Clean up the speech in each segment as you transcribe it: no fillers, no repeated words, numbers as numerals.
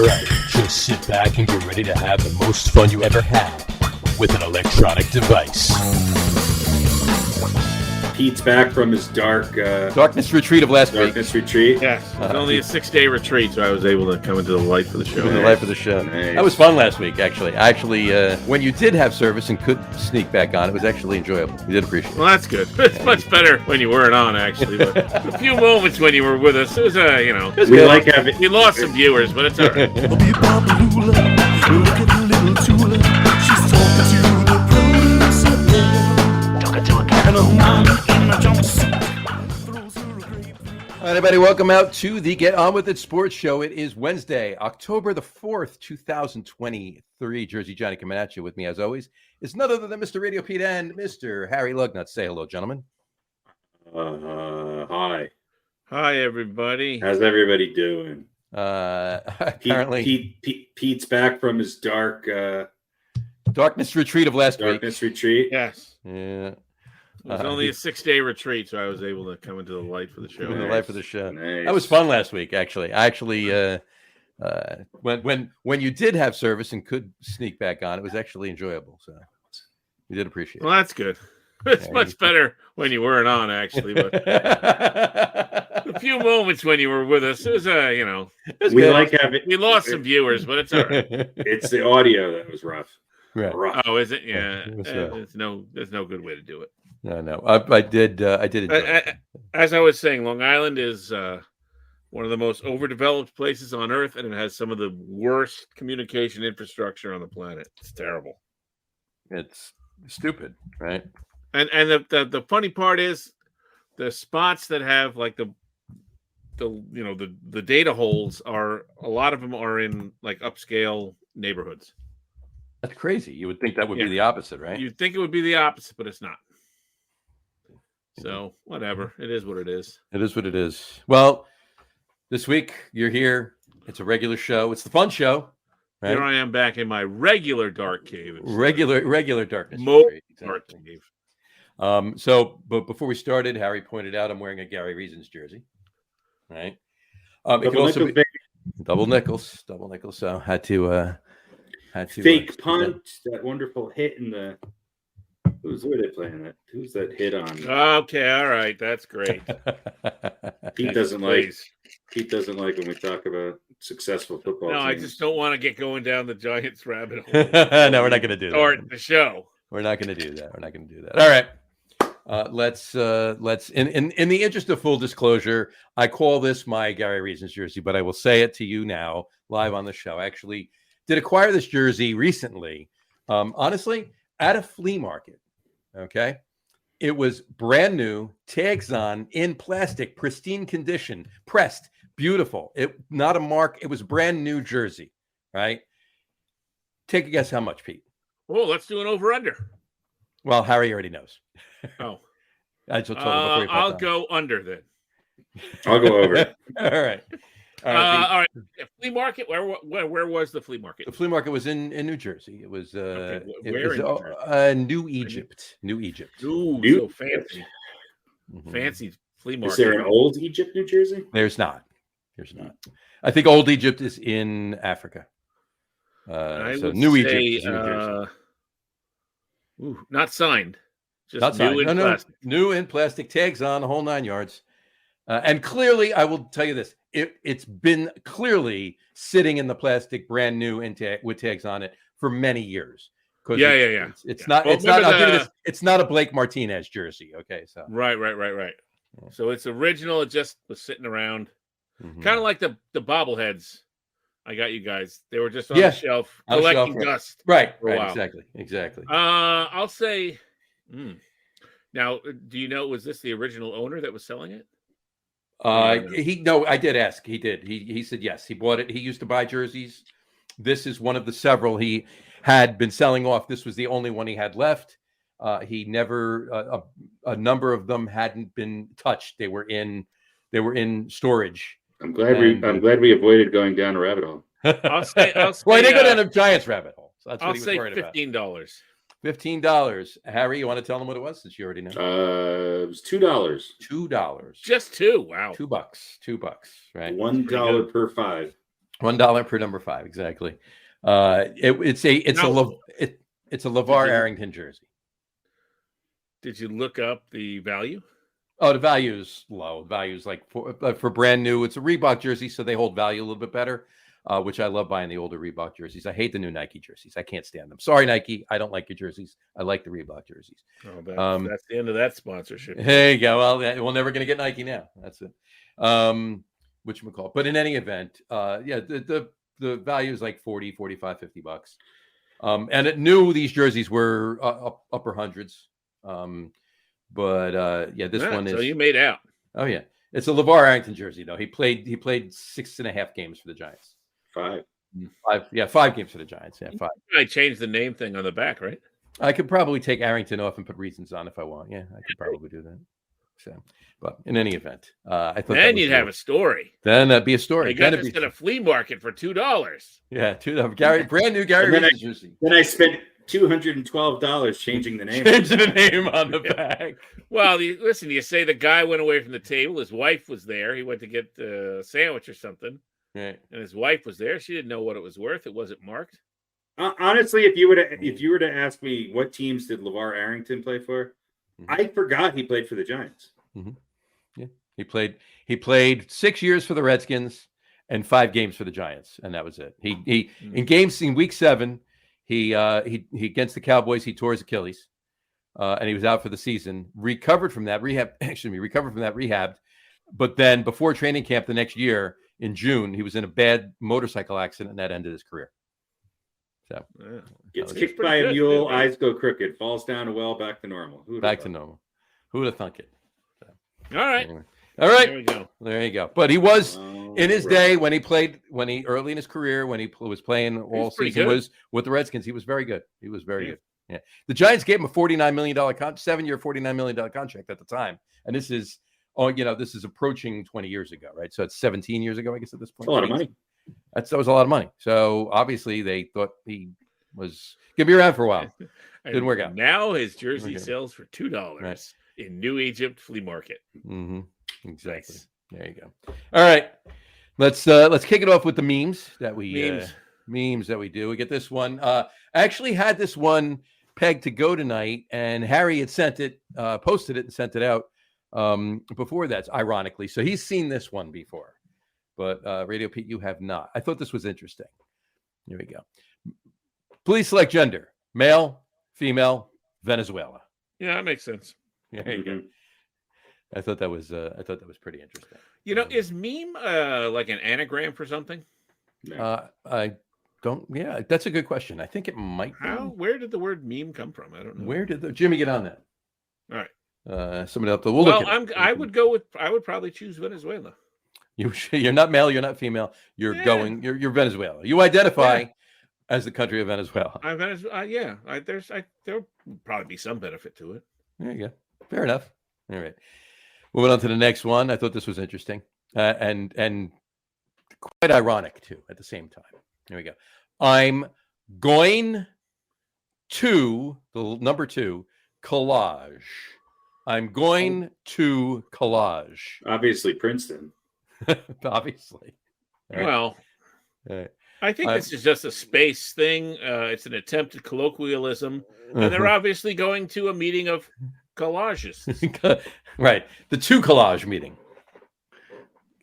Alright, just sit back and get ready to have the most fun you ever had with an electronic device. Pete's back from his darkness retreat of last week. Darkness retreat. Yes, it was only a 6-day retreat, so I was able to come into the light for the show. The light for the show. Nice. That was fun last week, actually. When you did have service and could sneak back on, it was actually enjoyable. We did appreciate it. Well, that's good. It's much better when you weren't on, actually. But a few moments when you were with us, it was, We like having. we lost some viewers, but it's all right. All right, everybody, welcome out to the Get On With It Sports Show. It is Wednesday, October the 4th, 2023. Jersey Johnny coming at you with me, as always. It's none other than Mr. RadioPete and Mr. Harry Lug Nutz. Say hello, gentlemen. Hi. Hi, everybody. How's everybody doing? Apparently, Pete's back from his darkness retreat of last week. darkness retreat. Yes, Yeah. it was only a 6-day retreat, so I was able to come into the light for the show. The light for the show. Nice. That was fun last week, actually. When you did have service and could sneak back on, it was actually enjoyable. So we did appreciate it. Well, that's good. It's much better when you weren't on, actually. But a few moments when you were with us, it was, We like having. we lost some viewers, but it's all right. It's the audio that was rough. Right. Rough. Oh, is it? Yeah. It was, There's no good way to do it. No. I did enjoy it. As I was saying, Long Island is one of the most overdeveloped places on Earth, and it has some of the worst communication infrastructure on the planet. It's terrible. It's stupid, right? And the funny part is the spots that have like the data holes are a lot of them are in like upscale neighborhoods. That's crazy. You would think that would be the opposite, right? You'd think it would be the opposite, but it's not. So whatever. It is what it is. It is what it is. Well, this week you're here. It's a regular show. It's the fun show. Right? Here I am back in my regular dark cave. Regular darkness. Dark cave. But before we started, Harry pointed out I'm wearing a Gary Reasons jersey. Right. It could also be double nickels. So had to fake punt, that wonderful hit in the. Who are they playing that? Who's that hit on? Okay, all right, that's great. Pete doesn't like when we talk about successful football. No, teams. I just don't want to get going down the Giants rabbit hole. No, we're not going to do that. Start the show. We're not going to do that. All right. Let's in the interest of full disclosure, I call this my Gary Reasons jersey, but I will say it to you now live on the show. I actually did acquire this jersey recently, honestly, at a flea market. Okay. It was brand new, tags on, in plastic, pristine condition, pressed, beautiful. Not a mark. It was brand new jersey, right? Take a guess how much, Pete? Oh, let's do an over-under. Well, Harry already knows. Oh. I just told him before he popped I'll on. go under then. I'll go over. All right. All right. Flea market. Where was the flea market? The flea market was in New Jersey. It was Where New Egypt. Ooh, New- so fancy. Mhm. Fancy flea market. Is there an old Egypt, New Jersey? There's not. I think Old Egypt is in Africa. So New Egypt is in New Jersey. Not signed. Just Not new signed. in plastic. New in plastic, tags on, the whole 9 yards. And clearly, I will tell you this: it's been clearly sitting in the plastic, brand new, with tags on it for many years. Yeah. It's not. Well, it's not. I'll remember give you this. It's not a Blake Martinez jersey. Okay, so Right. So it's original. It just was sitting around, Mhm. kind of like the bobbleheads. I got you guys. They were just on the shelf On the collecting shelf, dust. right. for a while. Exactly. I'll say. Now, do you know, was this the original owner that was selling it? I did ask. He did. He said yes. He bought it. He used to buy jerseys. This is one of the several he had been selling off. This was the only one he had left. He never. A number of them hadn't been touched. They were in storage. I'm glad we avoided going down a rabbit hole. I'll say. Well, I didn't go down a Giants rabbit hole. So that's what I'll he was say worried about. $15. $15. Harry, you want to tell them what it was since you already know? It was $2. $2. Just two. Wow. $2. $2. Right. $1 per 5. $1 per number 5, exactly. It's a LeVar Arrington jersey. Did you look up the value? Oh, the value is low. Value is like for brand new. It's a Reebok jersey, so they hold value a little bit better, which I love buying the older Reebok jerseys. I hate the new Nike jerseys. I can't stand them. Sorry, Nike. I don't like your jerseys. I like the Reebok jerseys. Oh, that's the end of that sponsorship. There you go. Well, we're never going to get Nike now. That's it. Whatchamacallit. But in any event, the value is like 40, 45, $50. And it knew these jerseys were upper hundreds. This one is. So you made out. Oh yeah, it's a LeVar Arrington jersey though. He played 6.5 games for the Giants. 5. 5 games for the Giants. Yeah, 5. I changed the name thing on the back, right? I could probably take Arrington off and put reasons on if I want. Yeah, I could probably do that. So, but in any event, I thought then you'd have a story. Then that'd be a story. You got this at a flea market for $2. Yeah, $2. Brand new Gary Reasons jersey. Then I spent $212 changing the name. Changing the name on the back. Well, you say the guy went away from the table. His wife was there. He went to get a sandwich or something. Right. And his wife was there. She didn't know what it was worth. It wasn't marked. Honestly, if you were to ask me what teams did LeVar Arrington play for, I forgot he played for the Giants. Mm-hmm. Yeah, he played 6 years for the Redskins and 5 games for the Giants, and that was it. He in games in week 7. He against the Cowboys, he tore his Achilles, and he was out for the season. Recovered from that, rehabbed. But then before training camp the next year in June, he was in a bad motorcycle accident, and that ended his career. So gets kicked by a mule, eyes go crooked, falls down a well, back to normal. Who would have thunk it? So, all right. Anyway. All right. There we go. There you go. But he was in his day when he early in his career, when he was playing all season was with the Redskins. He was very good. He was very good. Yeah. The Giants gave him a $49 million 7-year, $49 million contract at the time. And this is approaching 20 years ago, right? So it's 17 years ago, I guess, at this point. That's a lot of money. That was a lot of money. So obviously they thought he was going to be around for a while. Didn't work out. Now his jersey sells for $2 in New Egypt flea market. Mm-hmm. Exactly. Nice. There you go. All right. Let's kick it off with the memes that we do. We get this one. I actually had this one pegged to go tonight, and Harry had posted it and sent it out before that, ironically. So he's seen this one before. But RadioPete, you have not. I thought this was interesting. Here we go. Please select gender: male, female, Venezuela. Yeah, that makes sense. There you go. I thought that was pretty interesting. Is meme like an anagram for something? I don't. Yeah, that's a good question. I think it might. Where did the word meme come from? I don't know. Where did Jimmy get on that? All right. Somebody else. Look I would probably choose Venezuela. You're not male. You're not female. You're You're Venezuela. You identify as the country of Venezuela. There'll probably be some benefit to it. There you go. Fair enough. All right. Moving on to the next one. I thought this was interesting and quite ironic too at the same time. Here we go. I'm going to the number 2 collage. I'm going to collage. Obviously, Princeton. Obviously. Right. Well, I think this is just a space thing. It's an attempt at colloquialism, and they're obviously going to a meeting of collages. Right. The 2 collage meeting.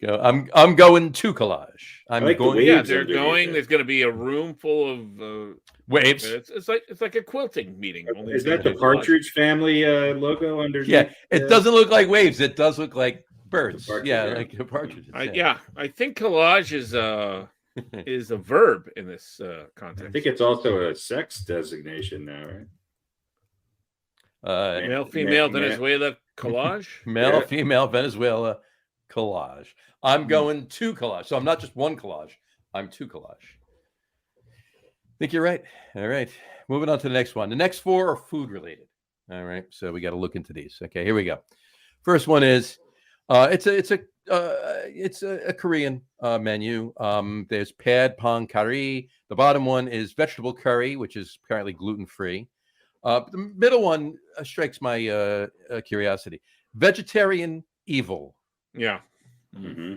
I'm going to collage. They're going. There's going to be a room full of waves. It's like a quilting meeting. Is that the Partridge Family logo underneath? Yeah, it doesn't look like waves. It does look like birds. Like a partridge. I think collage is a verb in this context. I think it's also a sex designation now, right? Male, female, Venezuela collage. Male, female, Venezuela collage. I'm going to collage. So I'm not just one collage. I'm 2 collage. I think you're right. All right. Moving on to the next one. The next 4 are food related. All right. So we got to look into these. Okay. Here we go. First one is it's a Korean menu. There's pad pang curry. The bottom one is vegetable curry, which is apparently gluten-free. The middle one strikes my curiosity. Vegetarian evil. Yeah. Mm-hmm.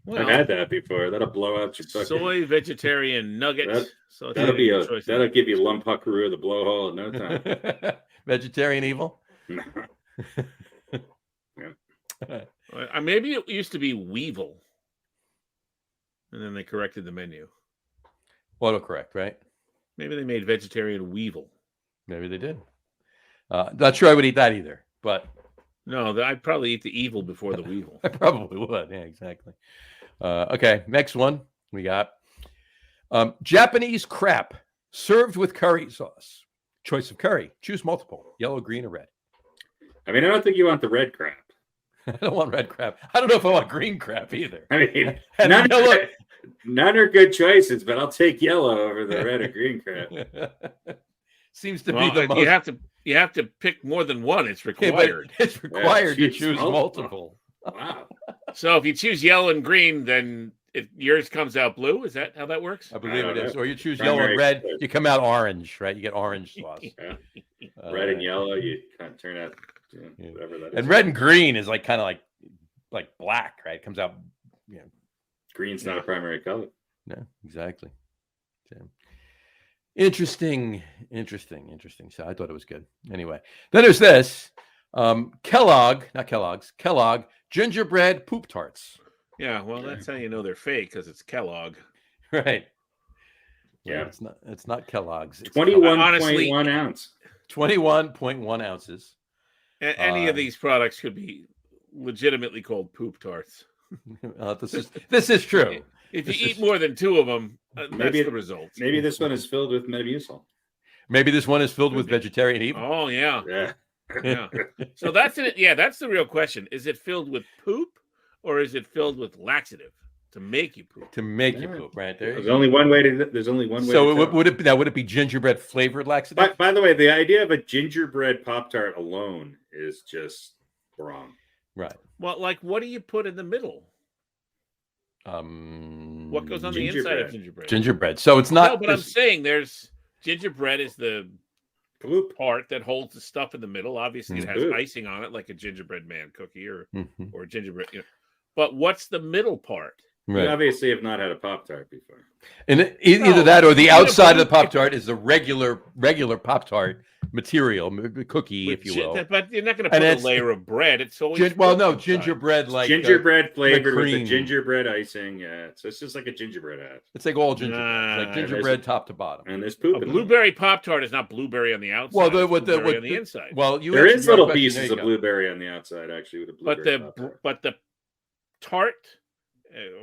Well, I've had that before. That'll blow out your fucking. soy vegetarian nugget. That'll give you lump puckaroo of the blowhole in no time. Vegetarian evil. Maybe it used to be Weevil, and then they corrected the menu. Autocorrect, right? Maybe they made vegetarian Weevil. Maybe they did. Not sure I would eat that either, but no, I'd probably eat the evil before the Weevil. I probably would. Yeah, exactly. Okay, next one we got Japanese crap served with curry sauce. Choice of curry. Choose multiple: yellow, green, or red. I mean, I don't think you want the red crap. I don't want red crap. I don't know if I want green crap either. I mean, none are good choices, but I'll take yellow over the red or green crap. Seems to be the most. You have to pick more than one. It's required. Okay, it's required to choose multiple. Wow. So if you choose yellow and green, then yours comes out blue. Is that how that works? I believe it is. Or you choose yellow and red, you come out orange, right? You get orange sauce. Yeah. Red and yellow, you kind of turn out whatever that is. And red and green is like kind of like black, right? It comes out. Green's not a primary color. No, exactly. So, interesting. So I thought it was good. Anyway, then there's this Kellogg gingerbread poop tarts. Yeah, well, that's how you know they're fake, because it's Kellogg. Right. Yeah. It's not Kellogg's. It's 21.1 ounce. 21.1 ounces. Any of these products could be legitimately called poop tarts. This is true. If you eat more than two of them, that's the result. Maybe this one is filled with Metamucil. Maybe this one is filled with vegetarian evil. Oh yeah. Yeah. So that's it. Yeah, that's the real question. Is it filled with poop, or is it filled with laxative to make you poop? To make you poop, right there. There's only one way. So would it be gingerbread flavored laxative? By the way, the idea of a gingerbread Pop-Tart alone is just wrong. Right. Well, what do you put in the middle? What goes on the inside of gingerbread? Gingerbread. So it's not. No, but I'm saying there's gingerbread is the part that holds the stuff in the middle. Obviously, it has icing on it, like a gingerbread man cookie or gingerbread. But what's the middle part? Right. You obviously have not had a Pop-Tart before. And either that or the outside of the Pop-Tart is the regular Pop-Tart material, cookie, if you will. But you're not going to put a layer of bread. It's always gingerbread gingerbread flavored with a gingerbread icing. Yeah, so it's just like a gingerbread hat. It's like all gingerbread, like gingerbread top to bottom. And there's poop. A blueberry Pop-Tart is not blueberry on the outside. Well, on the inside. Well, there is little pieces of blueberry on the outside, actually, with a blueberry. But the tart.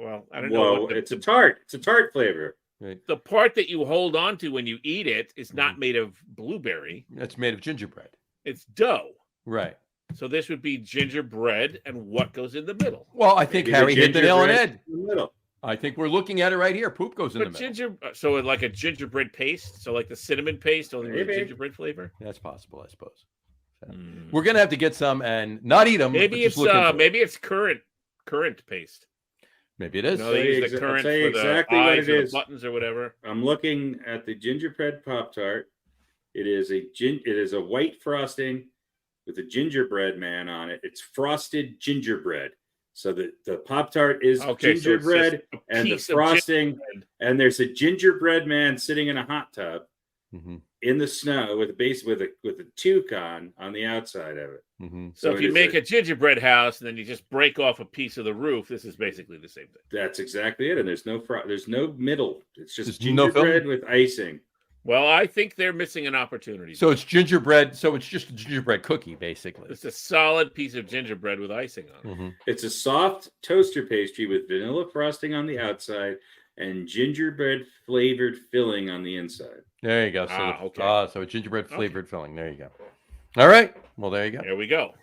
Well, I don't know. It's a tart. It's a tart flavor. Right. The part that you hold on to when you eat it is not made of blueberry. It's made of gingerbread. It's dough. Right. So this would be gingerbread, and what goes in the middle? Well, I think Harry hit the nail on the head. In the middle. I think we're looking at it right here. Poop goes in the middle. So like a gingerbread paste. So like the cinnamon paste, only with gingerbread flavor. That's possible, I suppose. So we're gonna have to get some and not eat them. Maybe it's currant paste. Maybe it is. No, they use the current for exactly the eyes or the buttons or whatever. I'm looking at the gingerbread Pop-Tart. It is a white frosting with a gingerbread man on it. It's frosted gingerbread. So the Pop-Tart is gingerbread and the frosting, and there's a gingerbread man sitting in a hot tub in the snow with a toucan on the outside of it. So if you make a gingerbread house and then you just break off a piece of the roof, this is basically the same thing. That's exactly it. And there's no middle. It's just gingerbread with icing. Well, I think they're missing an opportunity. So it's gingerbread. So it's just a gingerbread cookie, basically. It's a solid piece of gingerbread with icing on it. It's a soft toaster pastry with vanilla frosting on the outside and gingerbread flavored filling on the inside. There you go. So a gingerbread flavored filling. There you go. All right. Well, there you go. There we go.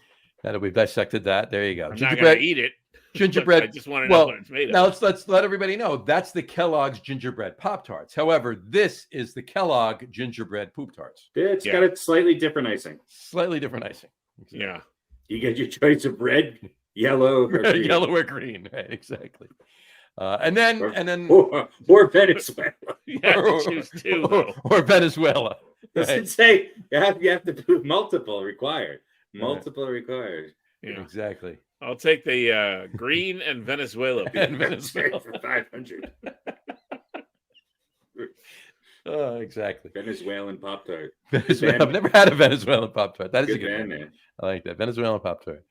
Now we've dissected that. There you go. I'm not going to eat it. Gingerbread. I just want to know what it's made of. Now let's let everybody know that's the Kellogg's gingerbread Pop-Tarts. However, this is the Kellogg gingerbread Poop Tarts. It's got a slightly different icing. Slightly different icing. Exactly. Yeah. You get your choice of red, yellow, or green. Yellow or green. Right. Exactly. And then or Venezuela. Choose two, or Venezuela. Does it say you have to do multiple required? Multiple required. Yeah. Exactly. I'll take the green and Venezuela. And Venezuela. For 500. Oh, exactly. Venezuelan Pop-Tart. I've never had a Venezuelan Pop-Tart. That is a good band, name. man. I like that. Venezuelan Pop-Tart.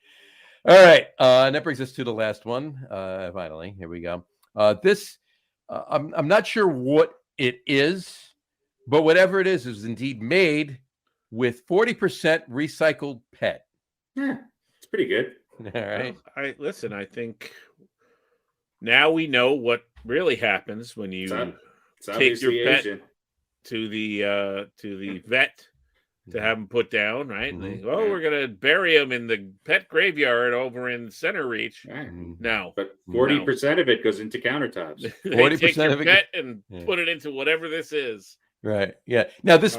All right. And that brings us to the last one. Finally, here we go. This, I'm not sure what it is, but whatever it is indeed made with 40% recycled PET. Yeah, it's pretty good. All right. Well, I think now we know what really happens when you take your pet Asian. to the vet to have him put down, right? Mm-hmm. And we're gonna bury him in the pet graveyard over in Center Reach. Right. No, But 40% of it goes into countertops. 40% of it pet and put it into whatever this is. Right. Yeah. Now that's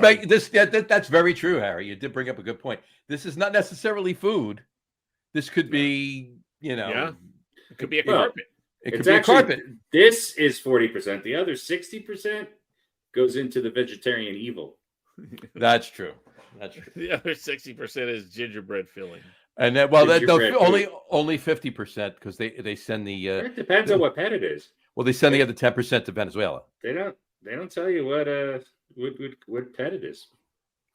very true, Harry. You did bring up a good point. This is not necessarily food. This could be, it could be a carpet. It could be a carpet. This is 40%. The other 60% goes into the vegetarian evil. That's true. That's true. The other 60% is gingerbread filling. And then, only 50% because they send the. It depends on what pet it is. Well, they send the other 10% to Venezuela. They don't tell you what pet it is.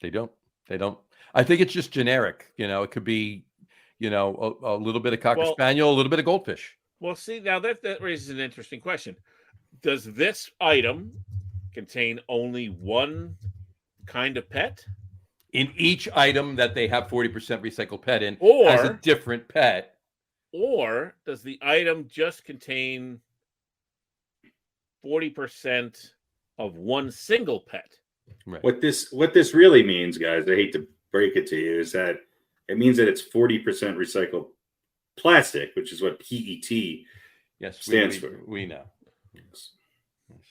They don't. I think it's just generic. It could be, a little bit of Cocker Spaniel, a little bit of goldfish. Well, see, now that raises an interesting question. Does this item contain only one kind of pet? In each item that they have 40% recycled PET in, or has a different pet. Or does the item just contain 40% of one single pet? Right. What this really means, guys, I hate to break it to you, is that it means that it's 40% recycled plastic, which is what PET stands for. We know.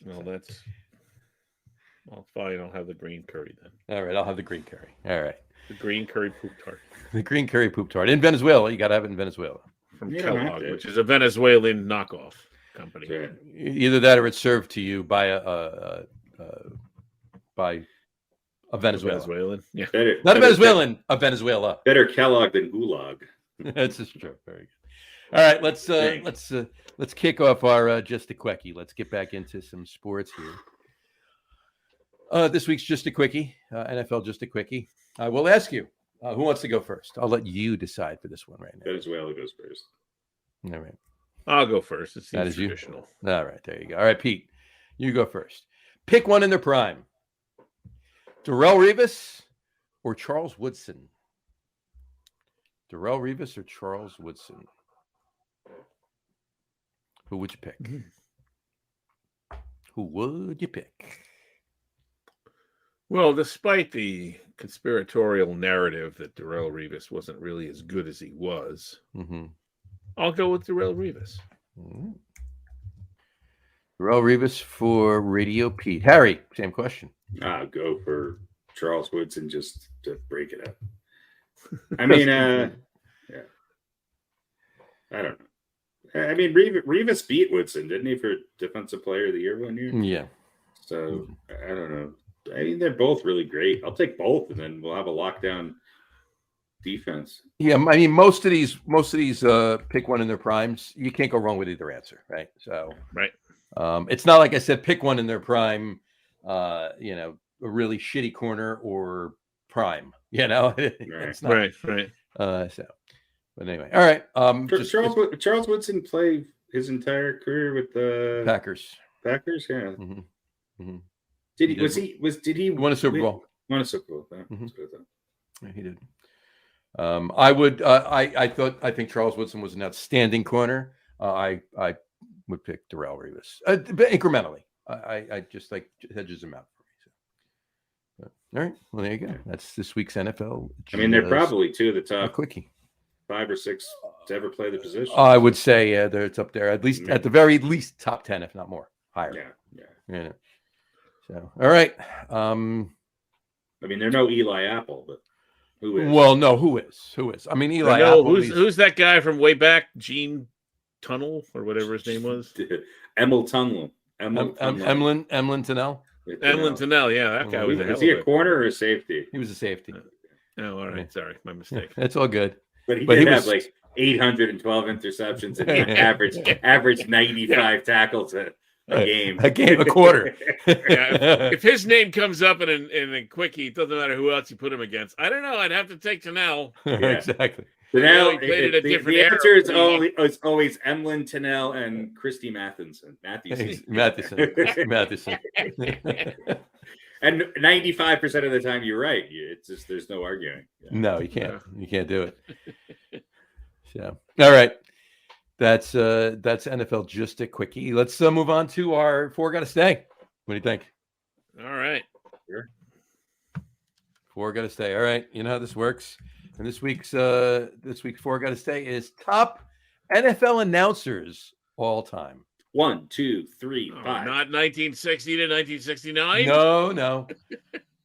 Well, that's... Well, fine. I'll have the green curry then. All right, I'll have the green curry. All right. The green curry poop tart. The green curry poop tart. In Venezuela. You got to have it in Venezuela. From Kellogg, which is a Venezuelan knockoff company. Right. Either that or it's served to you by a Venezuelan. Yeah. Not a Venezuelan, a Venezuela. Better Kellogg than Gulag. That's just true. Very good. All right, let's kick off our Just a Quickie. Let's get back into some sports here. This week's Just a Quickie, NFL Just a Quickie. I will ask you, who wants to go first? I'll let you decide for this one right now. Venezuela goes first. All right. I'll go first. It seems You? traditional. All right, there you go. All right, Pete, you go first. Pick one in their prime. Darrelle Revis or Charles Woodson? Darrelle Revis or Charles Woodson? Who would you pick? Who would you pick? Well, despite the conspiratorial narrative that Darrelle Revis wasn't really as good as he was, I'll go with Darrelle Revis. Mm-hmm. Darrelle Revis for RadioPete. Harry, same question. I'll go for Charles Woodson just to break it up. I mean, yeah. I don't know. I mean, Revis beat Woodson, didn't he, for Defensive Player of the Year one year? Yeah. So, I don't know. I mean, they're both really great. I'll take both, and then we'll have a lockdown defense. Yeah, I mean, most of these pick one in their primes. You can't go wrong with either answer, right? So, right. It's not like I said, pick one in their prime. A really shitty corner or prime. It's not, right. So, but anyway, all right. Charles Woodson played his entire career with the Packers. Packers, yeah. Mm-hmm. Mm-hmm. Did he won a Super Bowl? Won a Super Bowl. Yeah, he did. I think Charles Woodson was an outstanding corner. I would pick Darrelle Revis, but incrementally. I just like hedges him out for me. So. All right. Well, there you go. That's this week's NFL. I mean, they're probably two of the top quickie 5 or 6 to ever play the position. I would say it's up there, at least at the very least top 10, if not more, higher. Yeah. So, all right. I mean, they're no Eli Apple, but who is? Well, no, who is? I mean, Eli Apple. Who's that guy from way back? Gene Tunnel or whatever his name was. Emil Tunnel. Emlyn Tunnell. Emlyn Tunnell, yeah, that guy was. Was he a corner or a safety? He was a safety. Oh, all right. Sorry, my mistake. That's all good. But he did have like 812 interceptions and average 95 tackles a game. A quarter. If his name comes up in a quickie, it doesn't matter who else you put him against. I don't know. I'd have to take Tennell. Exactly. Tennell, the answer is always Emlyn, Tennell, and Christy Matheson. Matheson. And 95% of the time, you're right. It's just there's no arguing. No, you can't. You can't do it. So, all right. That's NFL just a quickie. Let's move on to our four gotta stay. What do you think? All right. Sure. Four gotta stay. All right. You know how this works. And this week's four gotta stay is top NFL announcers all time. 1, 2, 3, 5. Not 1960 to 1969. No.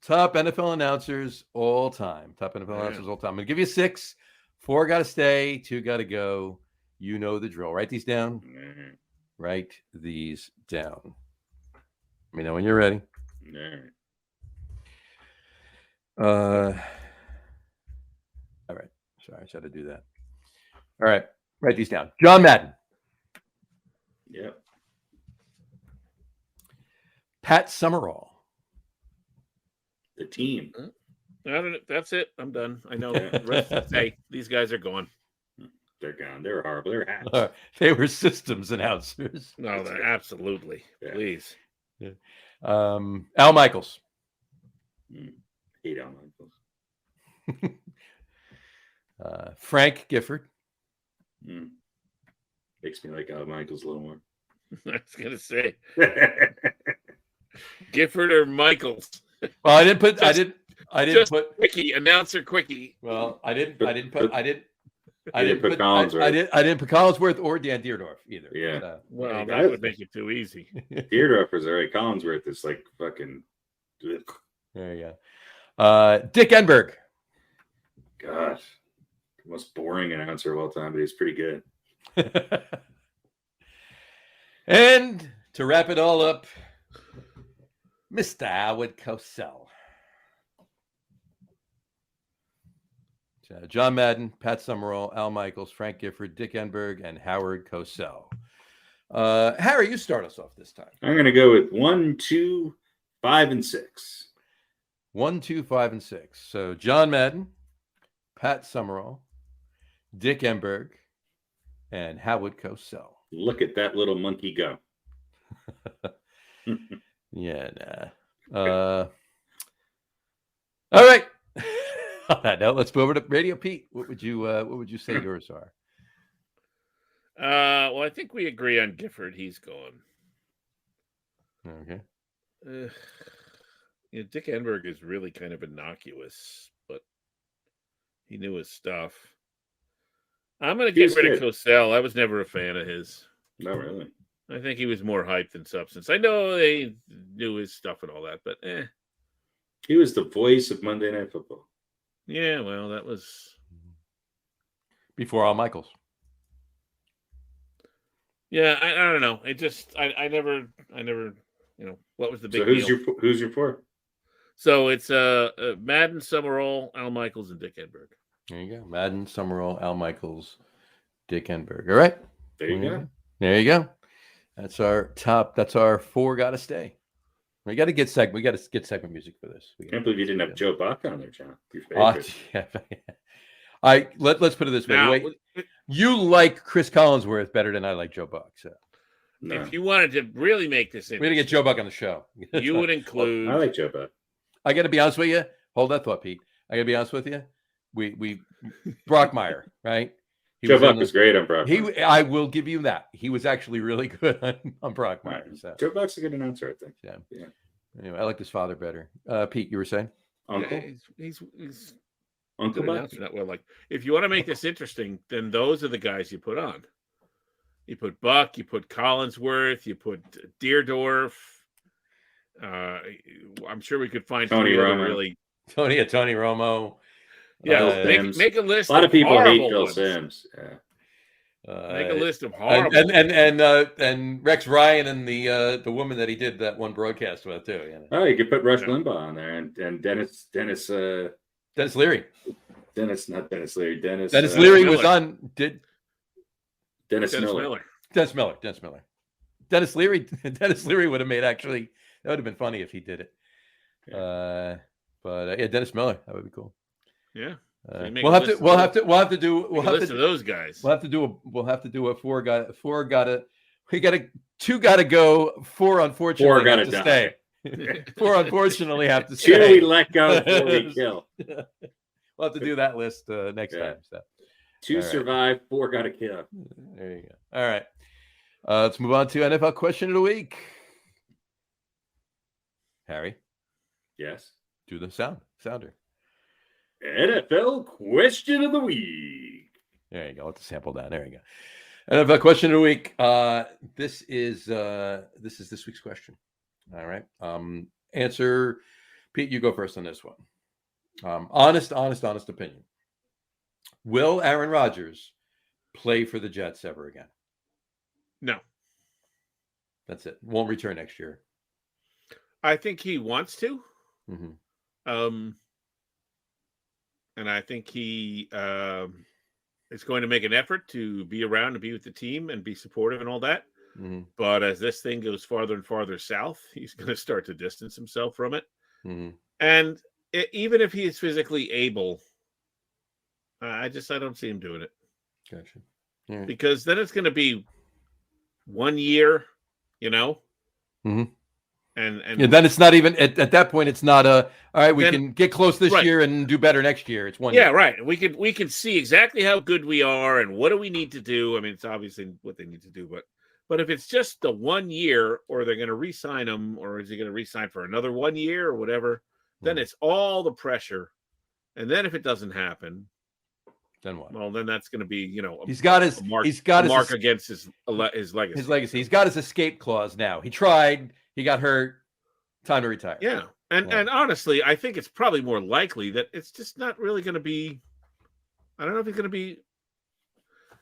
Top NFL announcers all time. Top NFL announcers all time. I'm gonna give you 6. 4 gotta stay. 2 gotta go. You know the drill. Write these down. Write these down. Let me know when you're ready. All right. Sorry, I just had to do that. All right. Write these down. John Madden. Yep. Pat Summerall. The team. That's it. I'm done. I know. Hey, these guys are gone. They're gone. They're horrible. They're hats. They were systems announcers. No, they're absolutely. Yeah. Please. Yeah. Al Michaels. Hate Al Michaels. Frank Gifford. Makes me like Al Michaels a little more. I was gonna say Gifford or Michaels. Well, I didn't put quickie announcer quickie. Well, I didn't put Collinsworth. I didn't put Collinsworth or Dan Deerdorf either. Yeah. Well, that would make it too easy. Deerdorf was all right. Collinsworth is like fucking. There you go. Dick Enberg. Gosh, the most boring announcer of all time, but he's pretty good. And to wrap it all up, Mr. Howard Cosell. John Madden, Pat Summerall, Al Michaels, Frank Gifford, Dick Enberg, and Howard Cosell. Harry, you start us off this time. I'm going to go with 1, 2, 5, and 6. 1, 2, 5, and 6. So John Madden, Pat Summerall, Dick Enberg, and Howard Cosell. Look at that little monkey go. Yeah, nah. All right. On that note, let's move over to Radio Pete. What would you say yours are? Well, I think we agree on Gifford. He's gone. Okay. Dick Enberg is really kind of innocuous, but he knew his stuff. I'm going to get rid of Cosell. I was never a fan of his. No, really. I think he was more hype than substance. I know they knew his stuff and all that, but He was the voice of Monday Night Football. Yeah, well, that was before Al Michaels. Yeah, I don't know. It just I never, what was the big deal? So who's your 4? So it's Madden, Summerall, Al Michaels, and Dick Enberg. There you go. Madden, Summerall, Al Michaels, Dick Enberg. All right. There you go. There you go. That's our top. That's our 4 gotta stay. We got to get segment. We got to get segment music for this. Can't believe you didn't have Joe Buck on there, John. Your favorite. Yeah. Let's put it this way. Now, you like Chris Collinsworth better than I like Joe Buck. So, if you wanted to really make this, we got to get Joe Buck on the show. You would include. I like Joe Buck. I got to be honest with you. Hold that thought, Pete. I got to be honest with you. We Brockmeyer, right? Joe Buck was great on Brockmeyer. I will give you that. He was actually really good on Brockmeyer. Right. So. Joe Buck's a good announcer, I think. Yeah. Anyway, I like his father better. Pete, you were saying? Uncle? He's Uncle Buck? Not well, like, if you want to make this interesting, then those are the guys you put on. You put Buck, you put Collinsworth, you put Deerdorf. I'm sure we could find Tony Romo. Really. Tony Romo. Yeah, make a list. A lot of people hate Bill ones. Sims. Yeah. Make a list of horrible and Rex Ryan and the woman that he did that one broadcast with too. Oh, you could put Rush Limbaugh on there and Dennis Leary. Not Dennis Leary. Dennis Leary Miller. was on. Dennis Miller. Dennis Miller. Dennis Leary would have made actually. That would have been funny if he did it. Yeah. But Dennis Miller. That would be cool. Yeah. We'll have to do those guys. We'll have to do a two gotta go. Four unfortunately have to stay. Four unfortunately have to stay. Two we let go before we kill. We'll have to do that list next time. So. Two survive, 4 got to kill. There you go. All right. Let's move on to NFL question of the week. Harry. Yes. Do the sounder. NFL question of the week. There you go. Let the sample down. There you go. NFL question of the week. This is this week's question. All right. Answer, Pete. You go first on this one. Honest opinion. Will Aaron Rodgers play for the Jets ever again? No. That's it. Won't return next year. I think he wants to. Mm-hmm. And I think he is going to make an effort to be around and be with the team and be supportive and all that. Mm-hmm. But as this thing goes farther and farther south, he's going to start to distance himself from it. Mm-hmm. And even if he is physically able, I don't see him doing it. Gotcha. Yeah. Because then it's going to be 1 year, Mm-hmm. And then it's not even at that point. It's not all right. We can get close this year and do better next year. It's 1 year. Yeah, right. We can see exactly how good we are and what do we need to do. I mean, it's obviously what they need to do, but if it's just the 1 year, or they're going to re-sign him, or is he going to re-sign for another 1 year or whatever, then it's all the pressure. And then if it doesn't happen, then what? Well, then that's going to be, he's got his mark against his legacy. His legacy. He's got his escape clause now. He tried. He got hurt. Time to retire. Yeah. And honestly, I think it's probably more likely that it's just not really going to be. I don't know if he's going to be.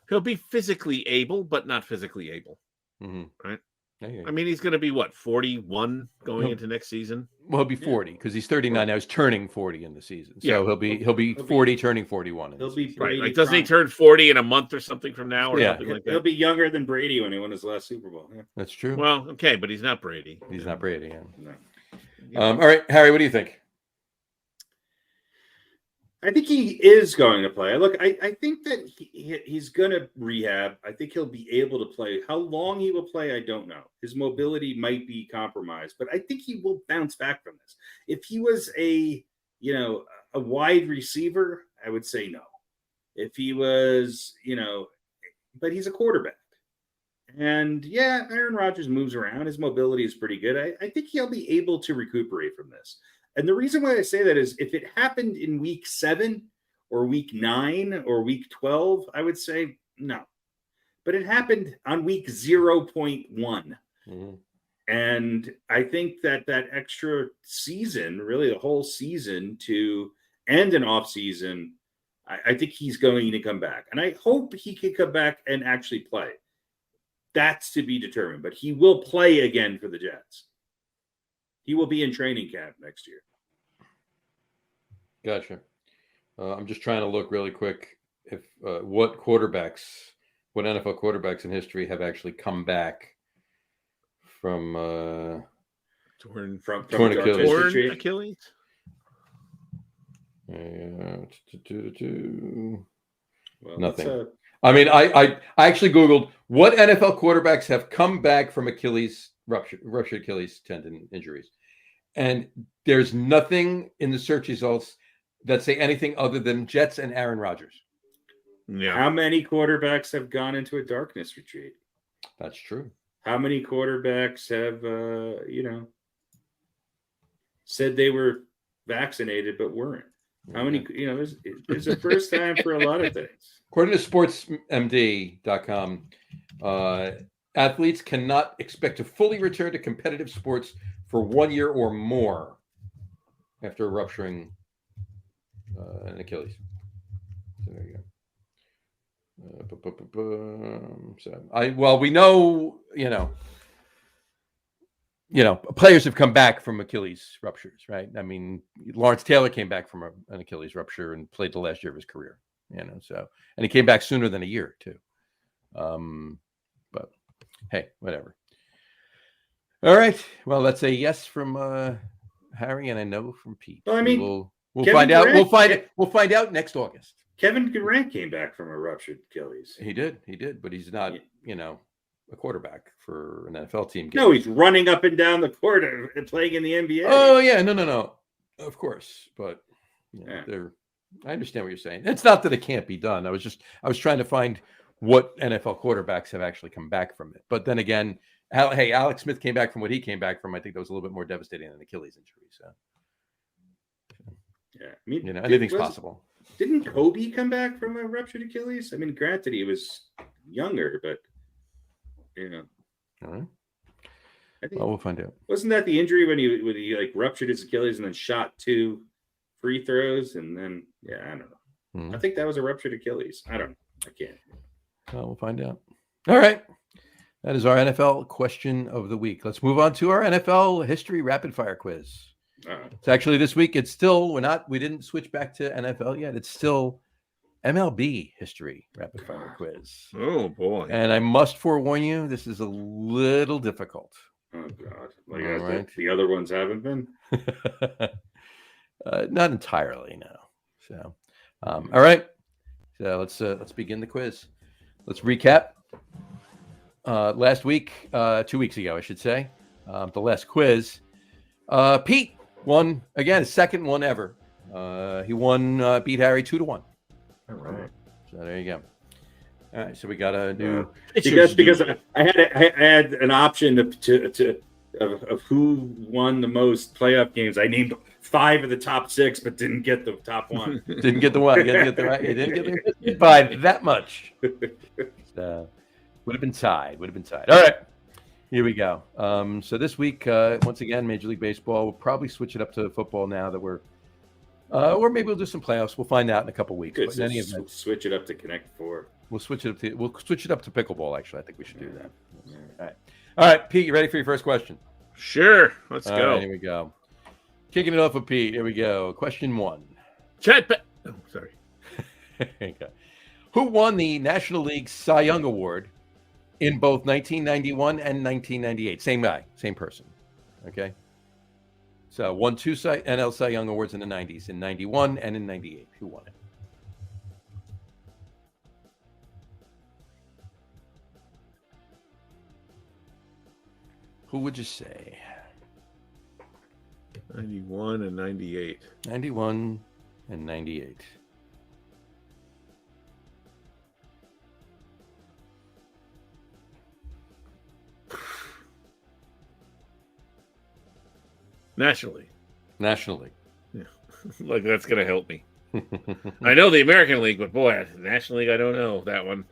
He'll be physically able, but not physically able. Mm-hmm. Right. Yeah. I mean, he's going to be 41 going into next season. Well, he'll be 40 because he's 39 now. He's turning 40 in the season, so he'll be 40, turning 41. He'll be right. Like, doesn't he turn 40 in a month or something from now, or something like that? He'll be younger than Brady when he won his last Super Bowl. Yeah. That's true. Well, okay, but he's not Brady. He's not Brady. Yeah. No. All right, Harry, what do you think? I think he is going to play. Look, I think that he's going to rehab. I think he'll be able to play. How long he will play, I don't know. His mobility might be compromised, but I think he will bounce back from this. If he was a wide receiver, I would say no. If he was, but he's a quarterback. And Aaron Rodgers moves around. His mobility is pretty good. I think he'll be able to recuperate from this. And the reason why I say that is if it happened in week 7 or week 9 or week 12, I would say no. But it happened on week 0.1. Mm-hmm. And I think that extra season, really the whole season to end an off season, I think he's going to come back. And I hope he can come back and actually play. That's to be determined. But he will play again for the Jets. He will be in training camp next year. Gotcha. I'm just trying to look really quick if what NFL quarterbacks in history have actually come back from torn Achilles. Well, nothing. I mean, I actually Googled what NFL quarterbacks have come back from ruptured Achilles tendon injuries. And there's nothing in the search results that say anything other than Jets and Aaron Rodgers. Yeah. How many quarterbacks have gone into a darkness retreat? That's true. How many quarterbacks have, said they were vaccinated but weren't? How many, there's a first time for a lot of things. According to sportsmd.com, athletes cannot expect to fully return to competitive sports for 1 year or more after rupturing an Achilles. So there you go. We know, players have come back from Achilles ruptures, right? I mean, Lawrence Taylor came back from an Achilles rupture and played the last year of his career, and he came back sooner than a year too. But hey, whatever. All right. Well, that's a yes from Harry and a no from Pete. Well, I mean, we'll find out. We'll find out next August. Kevin Durant came back from a ruptured Achilles. He did, but he's not, a quarterback for an NFL team. No, he's running up and down the court and playing in the NBA. Oh yeah, no, of course, but I understand what you're saying. It's not that it can't be done. I was trying to find what NFL quarterbacks have actually come back from it. But then again, Alex Smith came back from what he came back from. I think that was a little bit more devastating than an Achilles injury. So yeah, I mean, anything's possible. Didn't Kobe come back from a ruptured Achilles? I mean, granted, he was younger, but All right. We'll find out. Wasn't that the injury when he like ruptured his Achilles and then shot 2 free throws and then I don't know. I think that was a ruptured Achilles. I don't know. I can't. Well, we'll find out. All right. That is our NFL question of the week. Let's move on to our NFL history rapid fire quiz. It's actually this week. It's still we didn't switch back to NFL yet. It's still MLB history rapid fire quiz. Oh boy. And I must forewarn you, this is a little difficult. Oh God. The other ones haven't been. Not entirely, no. So all right. So let's begin the quiz. Let's recap. Last week, 2 weeks ago, I should say, the last quiz. Pete won again, his second one ever. He beat Harry 2-1. All right. So there you go. All right, so we got a new. Because I had an option of who won the most playoff games. I named 5 of the top 6, but didn't get the top one. Didn't get the one. You didn't get the right. You didn't get the by that much. So, would have been tied. All right, here we go. So this week, once again, Major League Baseball. We'll probably switch it up to football now that we're, or maybe we'll do some playoffs. We'll find out in a couple weeks. Good. So switch it up to Connect 4. We'll switch it up to pickleball. Actually, I think we should do that. All right, Pete, you ready for your first question? Sure. Let's go. Right, here we go. Kicking it off with Pete. Here we go. Question 1. Oh, sorry. Okay. Who won the National League Cy Young Award in both 1991 and 1998? Same guy, same person. Okay. So won 2 NL Cy Young Awards in the 90s, in 91 and in 98. Who won it? Who would you say? 91 and 98. 91 and 98. Nationally. Yeah. Like that's going to help me. I know the American League, but boy, National League, I don't know that one.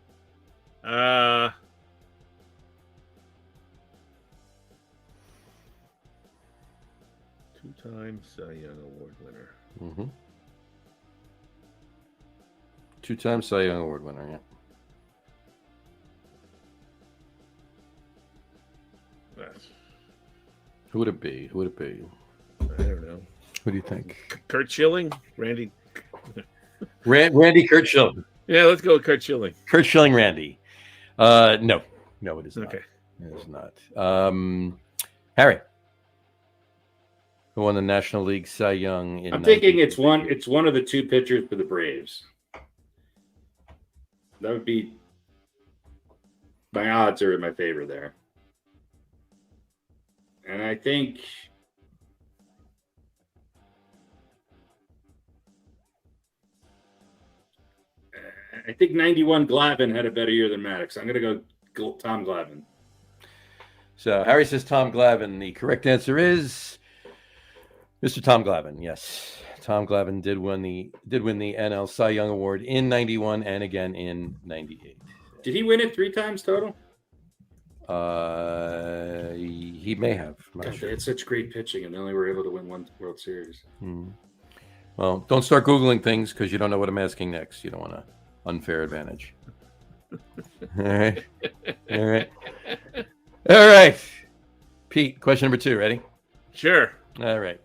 2-time Cy Young Award winner. Mm-hmm. 2-time Cy Young Award winner, yeah. Who would it be? I don't know. Who do you think? Kurt Schilling? Randy Kurt Schilling. Yeah, let's go with Kurt Schilling. Kurt Schilling, Randy. No, it is not. Okay. It is not. Harry. Who won the National League Cy Young in I'm thinking it's one of the 2 pitchers for the Braves. That would be my odds are in my favor there. And I think 91 Glavine had a better year than Maddox. I'm going to go Tom Glavine. So Harry says Tom Glavine. The correct answer is Mr. Tom Glavine. Yes, Tom Glavine did win the NL Cy Young Award in 91 and again in 98. Did he win it 3 times total? He may have. God, sure. They had such great pitching, and they only were able to win 1 World Series. Well, don't start Googling things because you don't know what I'm asking next. You don't want an unfair advantage. All right. Pete, question number 2. Ready? Sure. All right.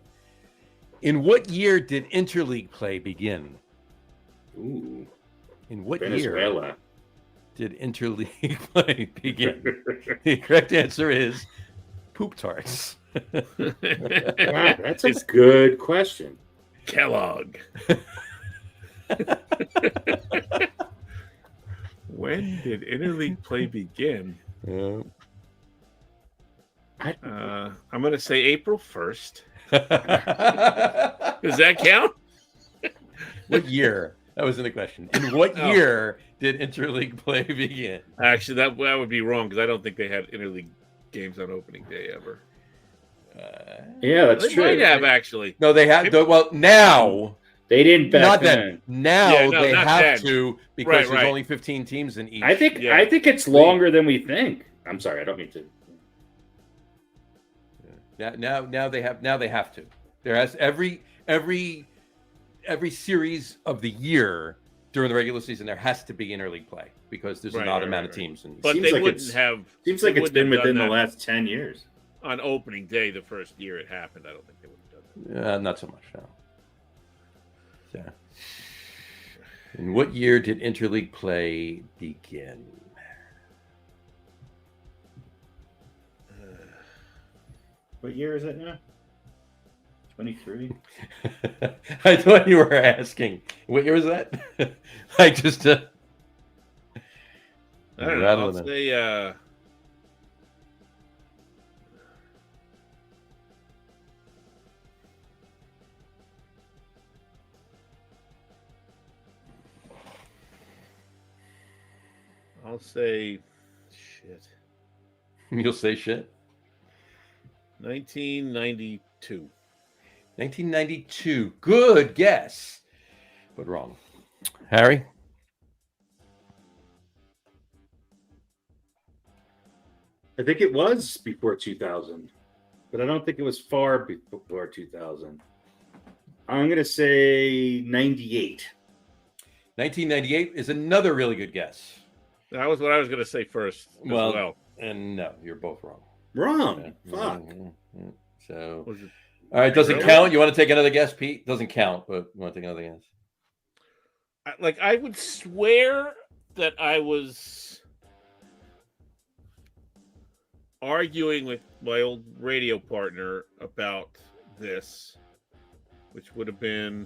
In what year did interleague play begin? Ooh. In what Venezuela. year did interleague play begin? The correct answer is poop tarts. Wow, that's a good question. Kellogg. When did interleague play begin? I'm going to say April 1st. Does that count? What year? That wasn't the question. In what year did interleague play begin? Actually, that would be wrong because I don't think they had interleague games on opening day ever. Yeah, that's they true. They might have actually. No, they have. Well, now they didn't back not then. Now they have to because there's only 15 teams in each. I think it's longer than we think. I'm sorry, I don't mean to. Now they have to. There has every series of the year during the regular season there has to be interleague play because there's an odd amount of teams. But seems they like wouldn't have. Seems like it's been within the last 10 years. On opening day, the first year it happened, I don't think they would have done that. Not so much. No. Yeah. In what year did interleague play begin? What year is it now? 23. I thought you were asking. What year was that? I just. I don't know. I'll say. I'll say. Shit. You'll say shit. 1992. 1992. Good guess, but wrong. Harry? I think it was before 2000, but I don't think it was far before 2000. I'm going to say 98. 1998 is another really good guess. That was what I was going to say first. Well, and no, you're both wrong. Wrong. Yeah. Fuck. So, all right, doesn't count. You want to take another guess, Pete? Doesn't count, but you want to take another guess? I would swear that I was arguing with my old radio partner about this, which would have been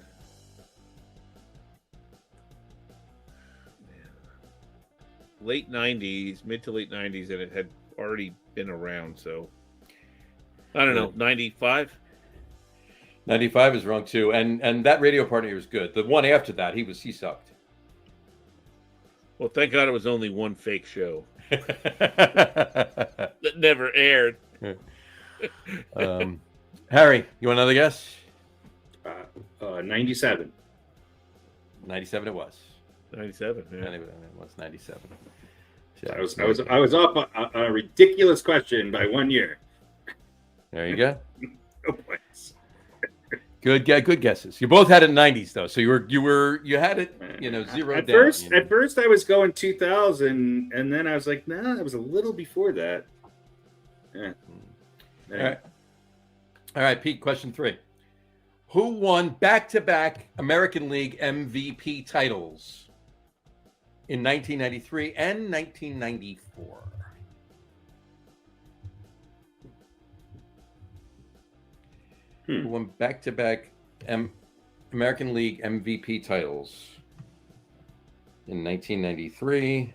late 90s, mid to late 90s, and it had already been around. So I don't know, 95. 95 is wrong too, and that radio partner was good. The one after that, he sucked. Well, thank God it was only one fake show that never aired. Harry, you want another guess? 97. 97 it was. 97. Yeah. It was 97. So I was off a ridiculous question by 1 year. There you go. No points. Good guesses. You both had it in 90s though, so you had it, zeroed down. At first, I was going 2000, and then I was like, nah, it was a little before that. Yeah. All right, Pete. Question 3: Who won back-to-back American League MVP titles in 1993 and 1994? Who won back-to-back American League MVP titles in 1993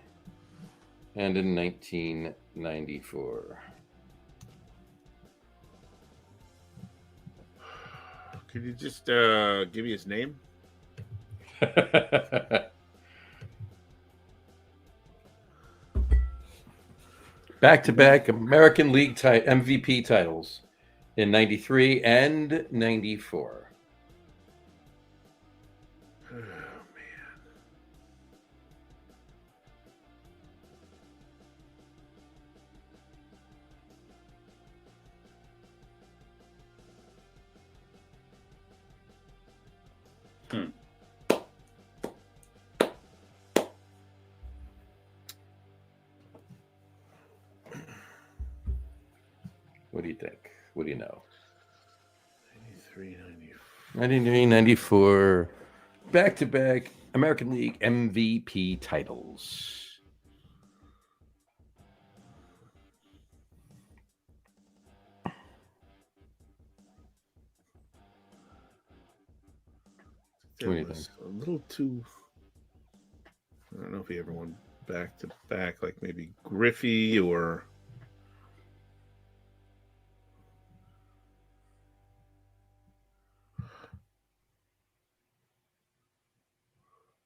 and in 1994? Could you just give me his name? Back-to-back American League MVP titles in 93 and 94. Oh, man. What do you think? What do you know? 93, 94. Back-to-back American League MVP titles. That was a little too. I don't know if he ever won back to back, like maybe Griffey or.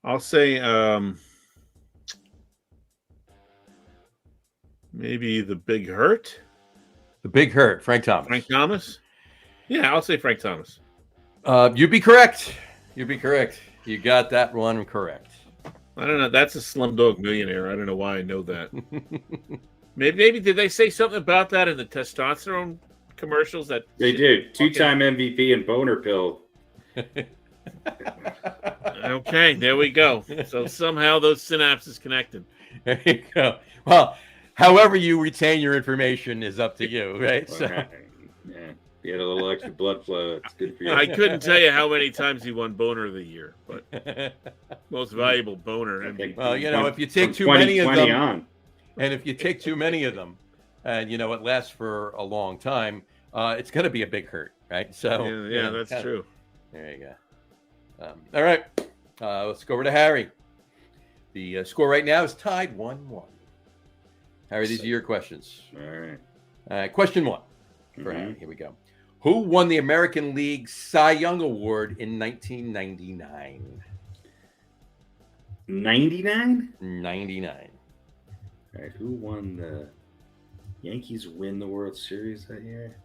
I'll say maybe the Big Hurt. The Big Hurt, Frank Thomas. Frank Thomas? Yeah, I'll say Frank Thomas. You'd be correct. You'd be correct. You got that one correct. I don't know. That's a Slumdog Millionaire. I don't know why I know that. maybe did they say something about that in the testosterone commercials? That they did. 2-time MVP and boner pill. Okay, there we go. So somehow those synapses connected. There you go. Well, however you retain your information is up to you, right? Well, So, yeah, you had a little extra blood flow. It's good for you. I couldn't tell you how many times he won Boner of the Year, but most valuable boner. Okay. well, if you take too 20, many of them, on. and if you take too many of them, and it lasts for a long time, it's going to be a big hurt, right? So, Yeah, that's true. There you go. All right, let's go over to Harry. The score right now is tied 1-1. Harry, these are your questions. All right. Question 1 for Harry. Here we go. Who won the American League Cy Young Award in 1999? 99? 99. All right. Who won the Yankees win the World Series that year?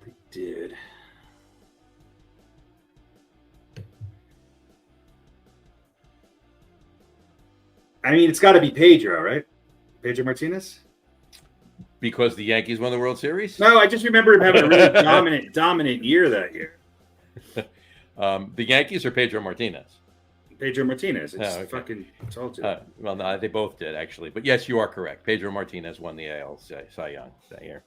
They did. I mean, it's got to be Pedro, right? Pedro Martinez? Because the Yankees won the World Series? No, I just remember him having a really dominant year that year. The Yankees or Pedro Martinez? Pedro Martinez. It's okay. fucking told you. Well, no, they both did, actually. But yes, you are correct. Pedro Martinez won the AL Cy Young that year.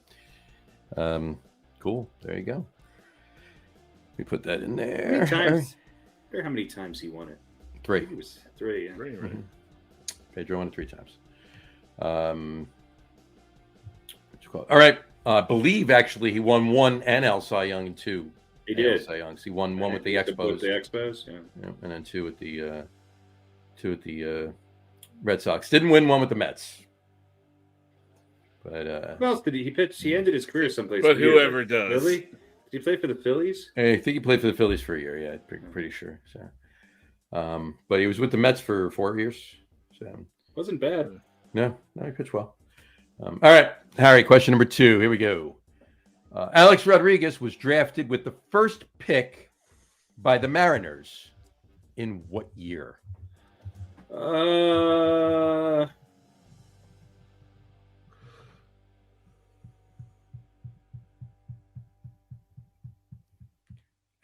Cool. There you go. We put that in there. How many times he won it? 3. It was 3. Yeah. 3, right? Mm-hmm. Pedro won it 3 times. What you call it? All right. I believe actually he won 1 NL Cy Young and 2. He did. Cy Youngs. He won 1 with the Expos. With the Expos, yeah. And then 2 with the Red Sox. Didn't win 1 with the Mets. But who else did he pitch? He ended his career someplace. But weird. whoever does. Philly? Did he play for the Phillies? I think he played for the Phillies for a year. Yeah, pretty sure. So, but he was with the Mets for 4 years. So Wasn't bad. no, he pitched well. All right, Harry. Question number 2. Here we go. Alex Rodriguez was drafted with the first pick by the Mariners in what year?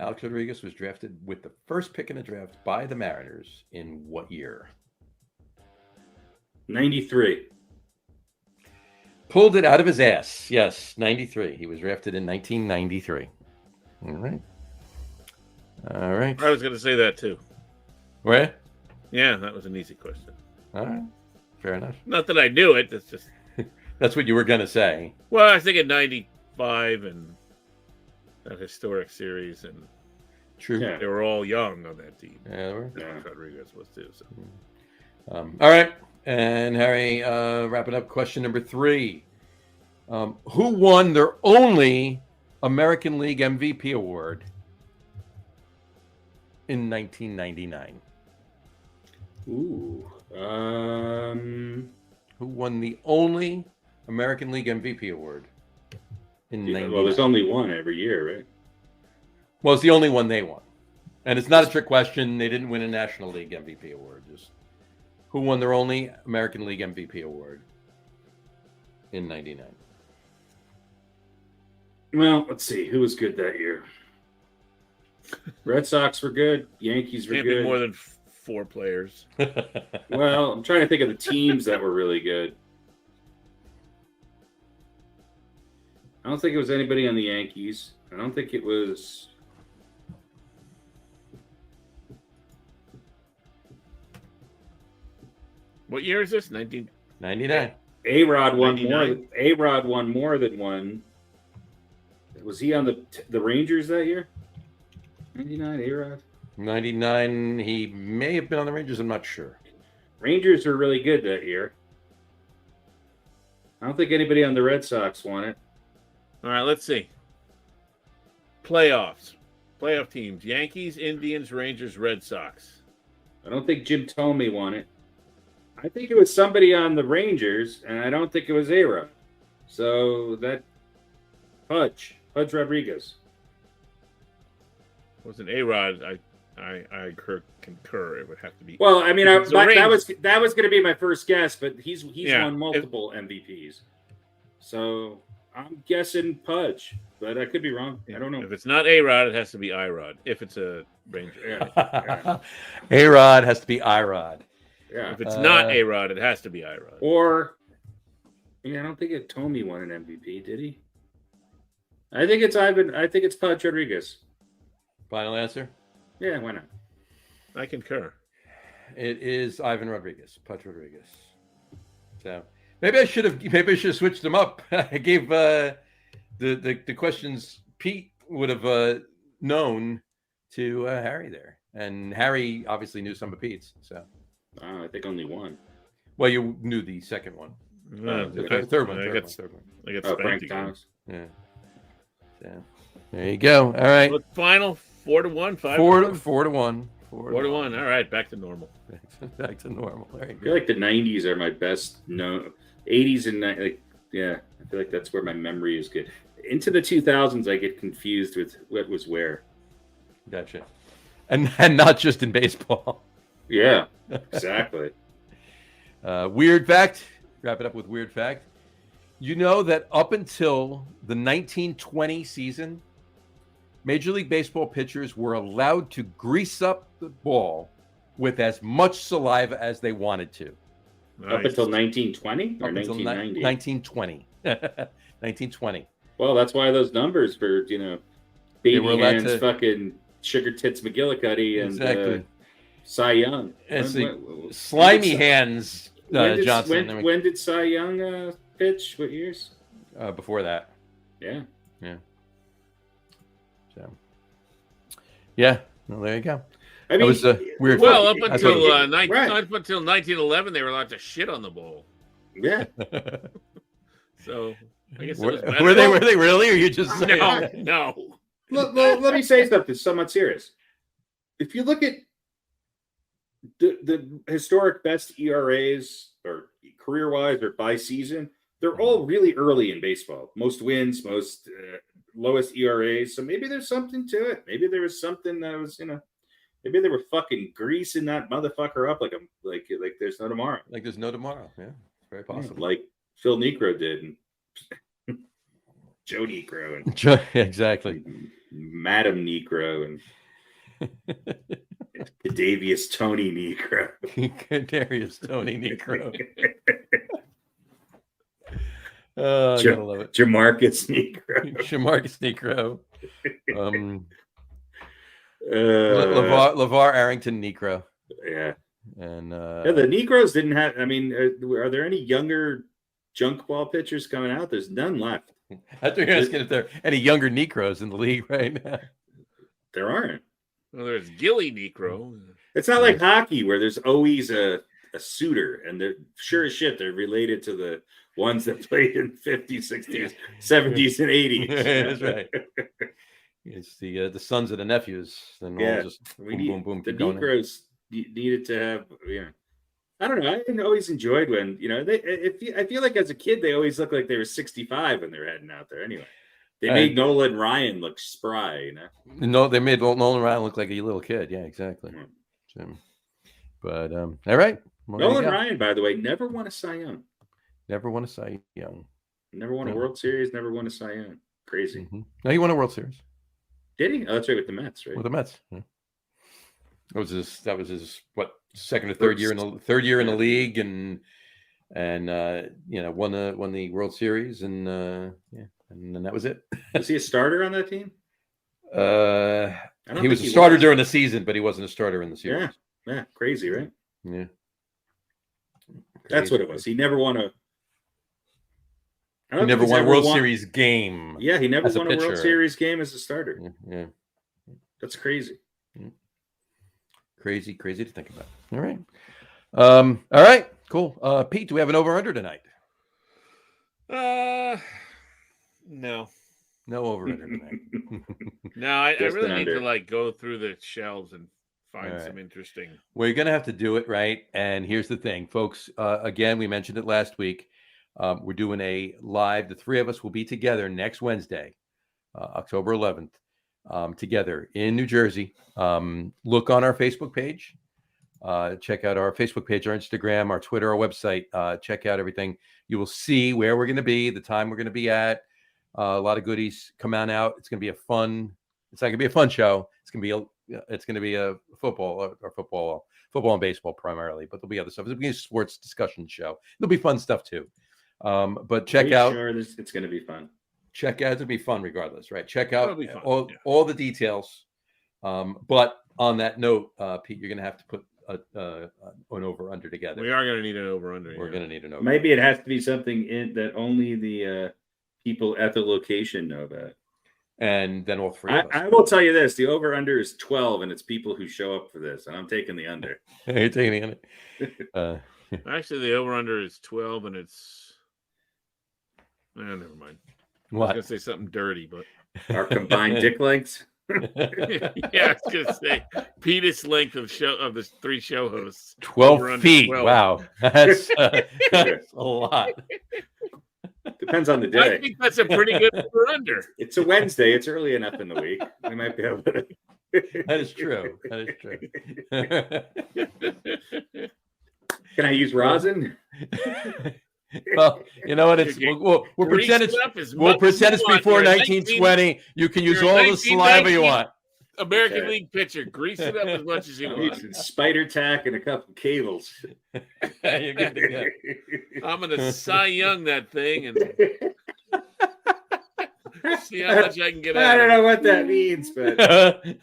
Alex Rodriguez was drafted with the first pick in the draft by the Mariners in what year? 93. Pulled it out of his ass. Yes, 93. He was drafted in 1993. All right. I was going to say that too. Where? Yeah, that was an easy question. All right. Fair enough. Not that I knew it. That's just. That's what you were going to say. Well, I think in '95 and that historic series, and True. Yeah. they were all young on that team. Yeah, they were. Alex Rodriguez was too. So. All right. And Harry, wrapping up question number 3. Who won their only American League MVP award in 1999? Ooh. Who won the only American League MVP award in 1999? Well, there's only one every year, right? Well, it's the only one they won. And it's not a trick question. They didn't win a National League MVP award. Just who won their only American League MVP award in 99? Well, let's see. Who was good that year? Red Sox were good. Yankees were Can't good. be more than 4 players. Well, I'm trying to think of the teams that were really good. I don't think it was anybody on the Yankees. I don't think it was. What year is this? 1999. A-Rod won 99. more. A-Rod won more than one. Was he on the Rangers that year? 99, A-Rod? 99, he may have been on the Rangers. I'm not sure. Rangers were really good that year. I don't think anybody on the Red Sox won it. All right, let's see. Playoffs. Playoff teams. Yankees, Indians, Rangers, Red Sox. I don't think Jim Thome won it. I think it was somebody on the Rangers, and I don't think it was A-Rod. So that Pudge Rodriguez. Was an A-Rod. I concur. It would have to be. Well, I mean, that was going to be my first guess, but he's Yeah. won multiple MVPs. So I'm guessing Pudge, but I could be wrong. I don't know. If it's not A-Rod, it has to be I-Rod. If it's a Ranger. Yeah. A-Rod has to be I-Rod. Yeah. If it's not A-Rod, it has to be I-Rod. Or, I don't think Thome won an MVP, did he? I think it's Ivan. I think it's Pudge Rodriguez. Final answer? Yeah, why not? I concur. It is Ivan Rodriguez, Pudge Rodriguez. So maybe I should have switched them up. I gave the questions Pete would have known to Harry there, and Harry obviously knew some of Pete's. So I think only one. Well, you knew the second one. The third one. I get Frank Thomas. Yeah. So there you go. All right. Look, final 4-1, 4-1. 4-1. All right, back to normal. Back to normal. There you I go. feel like the 90s are my best known. 80s and I feel like that's where my memory is good. Into the 2000s, I get confused with what was where. Gotcha. And not just in baseball. Yeah, exactly. Weird fact. Wrap it up with weird fact. You know that up until the 1920 season, Major League Baseball pitchers were allowed to grease up the ball with as much saliva as they wanted to. Nice. Up until 1920 or Up until 1990? 1920. 1920. Well, that's why those numbers for, baby hands, fucking Sugar Tits McGillicuddy and Exactly. Cy Young. And slimy hands, Johnson. When did Cy Young pitch? What years? Before that. Yeah. So, yeah. Well, there you go. I mean, that was weird. Well, up That's until what- up until 1911, they were allowed to shit on the ball. Yeah. So I guess were, it was better. were they really? Or you just saying? No. Let me say something somewhat serious. If you look at the historic best ERAs or career-wise or by season, they're all really early in baseball. Most wins, most lowest ERAs. So maybe there's something to it. Maybe there was something that was, maybe they were fucking greasing that motherfucker up like there's no tomorrow. Like there's no tomorrow. Yeah, very possible. Like Phil Necro did, and Joe Necro, and Exactly. Madam Necro, and Cadavius Tony Necro. Darius Tony Necro. Oh, I gotta love it. Jamarcus Necro. Jamarcus Necro. LeVar Arrington Necro. Yeah. And the Necros didn't have. I mean, are there any younger junk ball pitchers coming out? There's none left. I think you're asking if there are any younger Necros in the league right now. There aren't. Well, there's Gilly Necro. It's not like hockey where there's always a suitor, and they're sure as shit they're related to the ones that played in 50s, 60s, 70s, and 80s. That's right. It's the sons of the nephews. And all just boom, boom, the keep going. Necros needed to have, I don't know. I always enjoyed when, I feel like as a kid, they always looked like they were 65 when they're heading out there. Anyway, they made Nolan Ryan look spry, No, they made Nolan Ryan look like a little kid. Yeah, exactly. So, but, all right. Well, Nolan Ryan, by the way, never won a Cy Young. Never won a Cy Young. Never won a World Series, never won a Cy Young. Crazy. Mm-hmm. No, he won a World Series. Did he? Oh, that's right, with the Mets, right? With the Mets. Yeah. That was his second or third year in the league, and won the World Series, and and then that was it. Was he a starter on that team? He was a starter during the season, but he wasn't a starter in the series. Yeah, crazy, right? Yeah, that's what it was. He never won a. He never won a World Series game. Yeah, he never won a World Series game as a starter. Yeah, that's crazy. Crazy to think about. All right, cool. Pete, do we have an over/under tonight? No over/under tonight. No, I really need to go through the shelves and find some interesting. Well, you're gonna have to do it right. And here's the thing, folks. Again, we mentioned it last week. We're doing a live. The three of us will be together next Wednesday, October 11th, together in New Jersey. Look on our Facebook page. Check out our Facebook page, our Instagram, our Twitter, our website. Check out everything. You will see where we're going to be, the time we're going to be at. A lot of goodies come out. It's going to be a fun. It's not going to be a fun show. It's going to be a football and baseball primarily, but there'll be other stuff. It'll be a sports discussion show. There'll be fun stuff too. But check out. Sure, it's going to be fun. Check out. It'll be fun regardless, right? Check out all the details. But on that note, Pete, you're going to have to put an over/under together. We are going to need an over/under. We're going to need an over. Maybe it has to be something that only the people at the location know about. And then all three of us. I will tell you this: the over/under is 12, and it's people who show up for this, and I'm taking the under. You're taking the under. Actually, the over/under is 12, and it's. Never mind. What? I was going to say something dirty, but our combined dick lengths. Yeah, I was going to say penis length of the three show hosts. 12 feet. 12. Wow, that's a lot. Depends on the day. I think that's a pretty good over/under. It's a Wednesday. It's early enough in the week. We might be able to. That is true. Can I use rosin? Well, you know what? We'll pretend it's before 1920. You can use all the saliva you want. American League pitcher, grease it up as much as you want. Spider tack and a couple cables. You're good to go. I'm gonna Cy Young that thing and see how much I can get out. I don't know what that means, but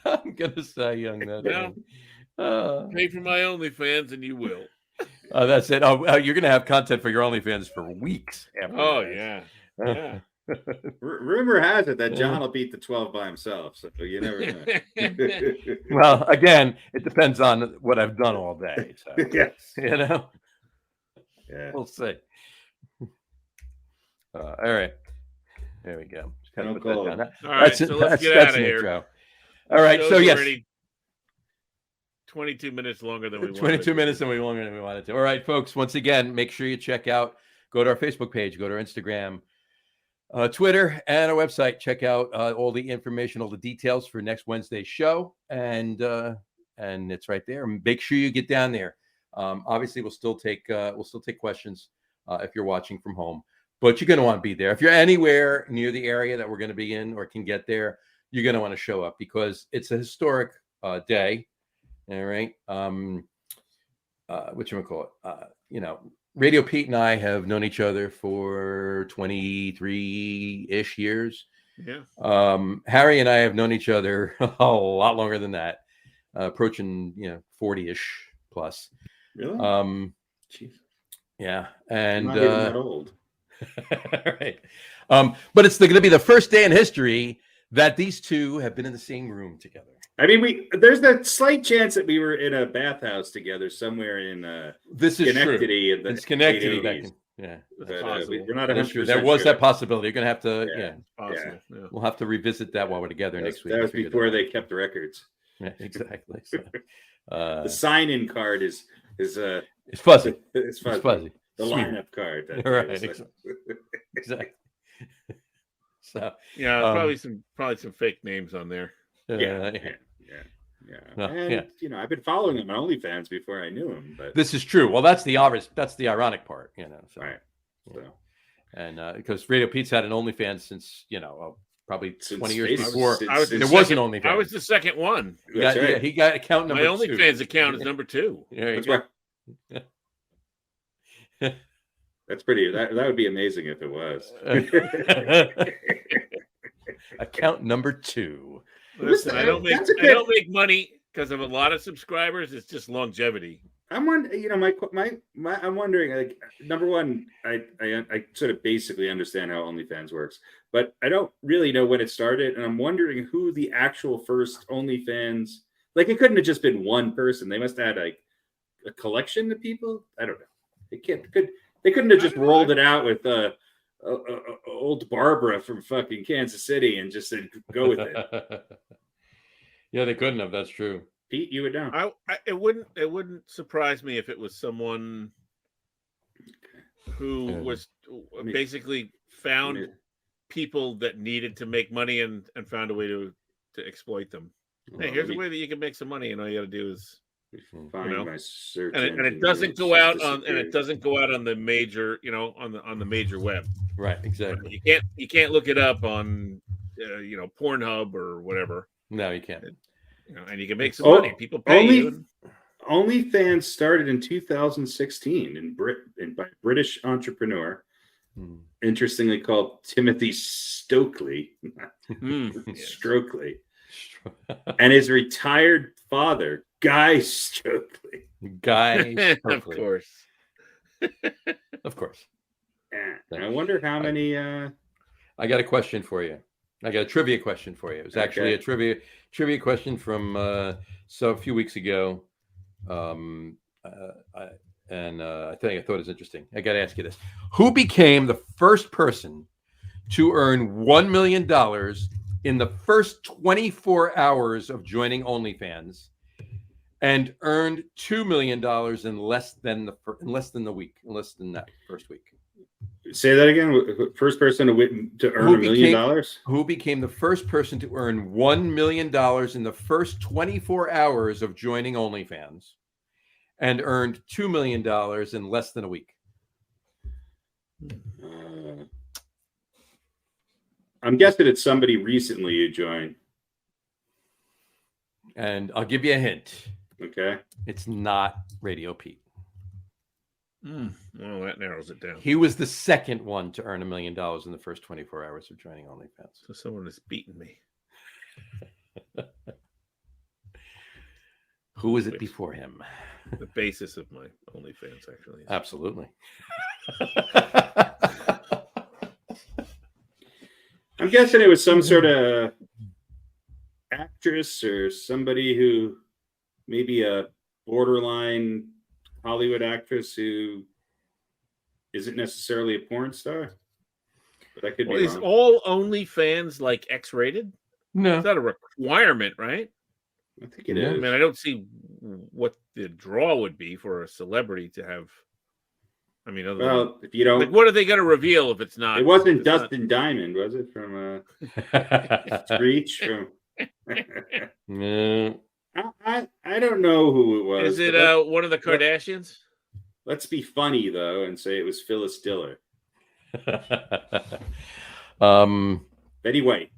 I'm gonna Cy Young that. Pay for my OnlyFans, and you will. That's it. You're going to have content for your OnlyFans for weeks. Yeah. Rumor has it that John will beat the 12 by himself, so you never know. Well, again, it depends on what I've done all day. So, yes. Yeah. We'll see. All right. There we go. All right, so let's get out of here. Intro. All right, so yes. 22 minutes longer than we wanted. 22 minutes than we wanted to. All right, folks. Once again, make sure you go to our Facebook page, go to our Instagram, Twitter, and our website. Check out all the information, all the details for next Wednesday's show, and it's right there. Make sure you get down there. Obviously, we'll still take questions if you're watching from home, but you're going to want to be there. If you're anywhere near the area that we're going to be in or can get there, you're going to want to show up because it's a historic day. All right. Whatchamacallit? Radio Pete and I have known each other for 23-ish years. Yeah. Harry and I have known each other a lot longer than that, approaching 40-ish plus. Really? Jeez. Yeah. And not even that old. Right. But it's going to be the first day in history that these two have been in the same room together. I mean, there's that slight chance that we were in a bathhouse together somewhere in this is Schenectady. True. In Schenectady back in, we're not 100% sure. There was that possibility. You're going to have to, Yeah. We'll have to revisit that while we're together next week. That was before they kept the records. Yeah, exactly. So, the sign-in card is fuzzy. It's fuzzy. The lineup card. Right. Exactly. So probably some fake names on there. Yeah. And I've been following him on OnlyFans before I knew him. But this is true. Well, that's the ironic part, So, right. So, and because Radio Pete's had an OnlyFans since probably 20 years before there was an OnlyFans. I was the second one. He got account number 2. My OnlyFans account is number 2. There you go. That's pretty. That would be amazing if it was. Account number 2. Listen, I don't make money because of a lot of subscribers. It's just longevity. I'm wondering, I'm wondering, like, number one, I sort of basically understand how OnlyFans works, but I don't really know when it started, and I'm wondering who the actual first OnlyFans. Like, it couldn't have just been one person. They must have had like a collection of people. I don't know. They couldn't have just rolled it out with old Barbara from fucking Kansas City and just said go with it. Yeah, they couldn't have. That's true. Pete, you would know. It wouldn't surprise me if it was someone who was basically found people that needed to make money and found a way to exploit them. Hey, here's a way that you can make some money, and all you got to do is find my search and it doesn't go out on the major, on the major web. Right, exactly. You can't look it up on Pornhub or whatever. No, you can't. And you can make some money. People pay you. OnlyFans started in 2016 by a British entrepreneur, interestingly called Timothy Stokely, Strokely, and his retired father, Guy Stokely. Of course. Of course. And I wonder how many. I got a question for you. I got a trivia question for you. It was actually a trivia question from a few weeks ago. I thought it was interesting. I got to ask you this: who became the first person to earn $1 million in the first 24 hours of joining OnlyFans, and earned $2 million in less than that first week? Say that again. First person to earn $1 million? Who became the first person to earn $1 million in the first 24 hours of joining OnlyFans and earned $2 million in less than a week? I'm guessing it's somebody recently you joined. And I'll give you a hint. Okay. It's not RadioPete. Well, that narrows it down. He was the second one to earn $1 million in the first 24 hours of joining OnlyFans. So someone has beaten me. Who was it before him? The basis of my OnlyFans, actually. Absolutely. I'm guessing it was some sort of actress or somebody who maybe a borderline Hollywood actress who isn't necessarily a porn star. But that could be is wrong. all OnlyFans like X-rated? No. It's not a requirement, right? I think it is. I mean, I don't see what the draw would be for a celebrity to have. I mean, if you don't, what are they going to reveal if it's not? It wasn't Dustin Diamond, was it? From Screech? No. I don't know who it was. Is it one of the Kardashians? Let's be funny though and say it was Phyllis Diller. Betty White.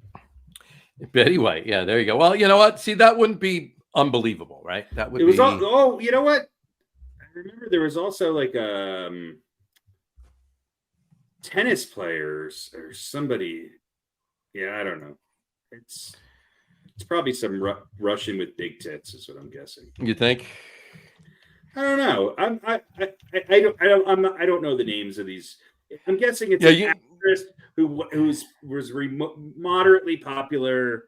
Betty White. Yeah, there you go. Well, you know what? See, that wouldn't be unbelievable, right? That would. It was you know what? I remember there was also like tennis players or somebody. Yeah, I don't know. It's probably some Russian with big tits, is what I'm guessing. You think? I don't know. I don't know the names of these. I'm guessing it's an actress who was moderately popular,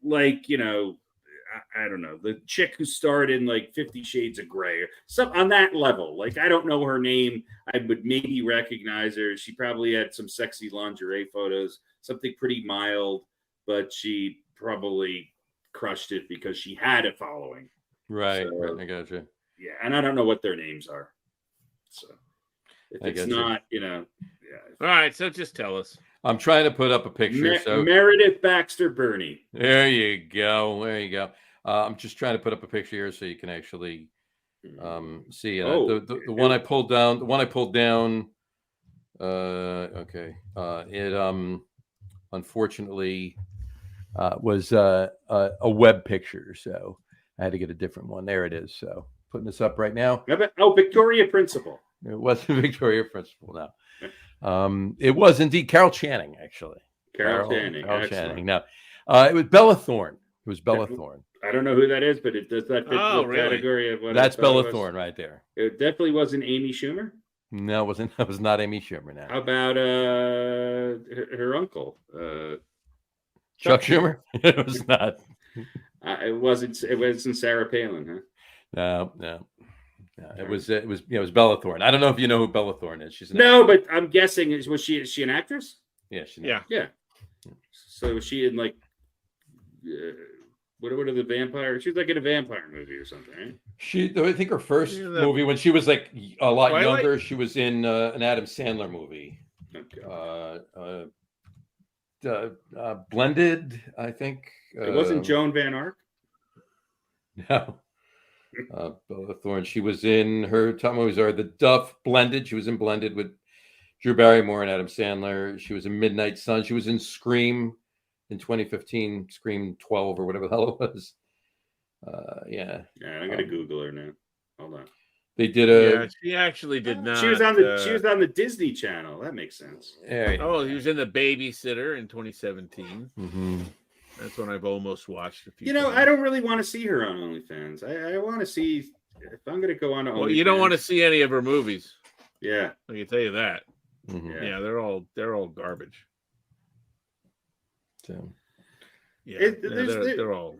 like, I don't know, the chick who starred in like 50 Shades of Grey or something on that level. Like, I don't know her name. I would maybe recognize her. She probably had some sexy lingerie photos, something pretty mild, but she probably crushed it because she had a following. Right. Right. I gotcha. Yeah. And I don't know what their names are. So if it's not, yeah. All right. So just tell us. I'm trying to put up a picture. Meredith Baxter Burney. There you go. There you go. I'm just trying to put up a picture here so you can actually see the one I pulled down. The one I pulled down. Okay. It unfortunately was a web picture, so I had to get a different one. There it is. So putting this up right now. Victoria Principal. It wasn't Victoria Principal, no. It was indeed Carol Channing, actually. Carol Channing. Carol Channing. No, it was Bella Thorne. It was Bella Thorne. I don't know who that is, but it does that fit the category of what that's Bella Thorne right there. It definitely wasn't Amy Schumer. No, it wasn't. That was not Amy Schumer. Now, how about her uncle, Chuck Schumer? It was not. It wasn't. It wasn't Sarah Palin, huh? No. It was Bella Thorne. I don't know if you know who Bella Thorne is. She's but I'm guessing is she an actress? Yeah, yeah. So was she in like what are the vampire? She's like in a vampire movie or something, right? I think her first movie when she was like a lot younger, she was in an Adam Sandler movie. Okay. Blended, I think. It wasn't Joan Van Ark. No. Bella Thorne. She was in her top movies are The Duff, Blended. She was in Blended with Drew Barrymore and Adam Sandler. She was in Midnight Sun. She was in Scream in 2015, Scream 12 or whatever the hell it was. Yeah, I'm gonna Google her now. Hold on. They did she actually did not. She was on the Disney Channel. That makes sense. Yeah. Oh, he was in The Babysitter in 2017. Mm-hmm. That's when I've almost watched a few. I don't really want to see her on OnlyFans. I want to see if I'm going to go on to OnlyFans. Well, you don't want to see any of her movies. Yeah, I can tell you that. Mm-hmm. Yeah, they're all garbage. So, they're all.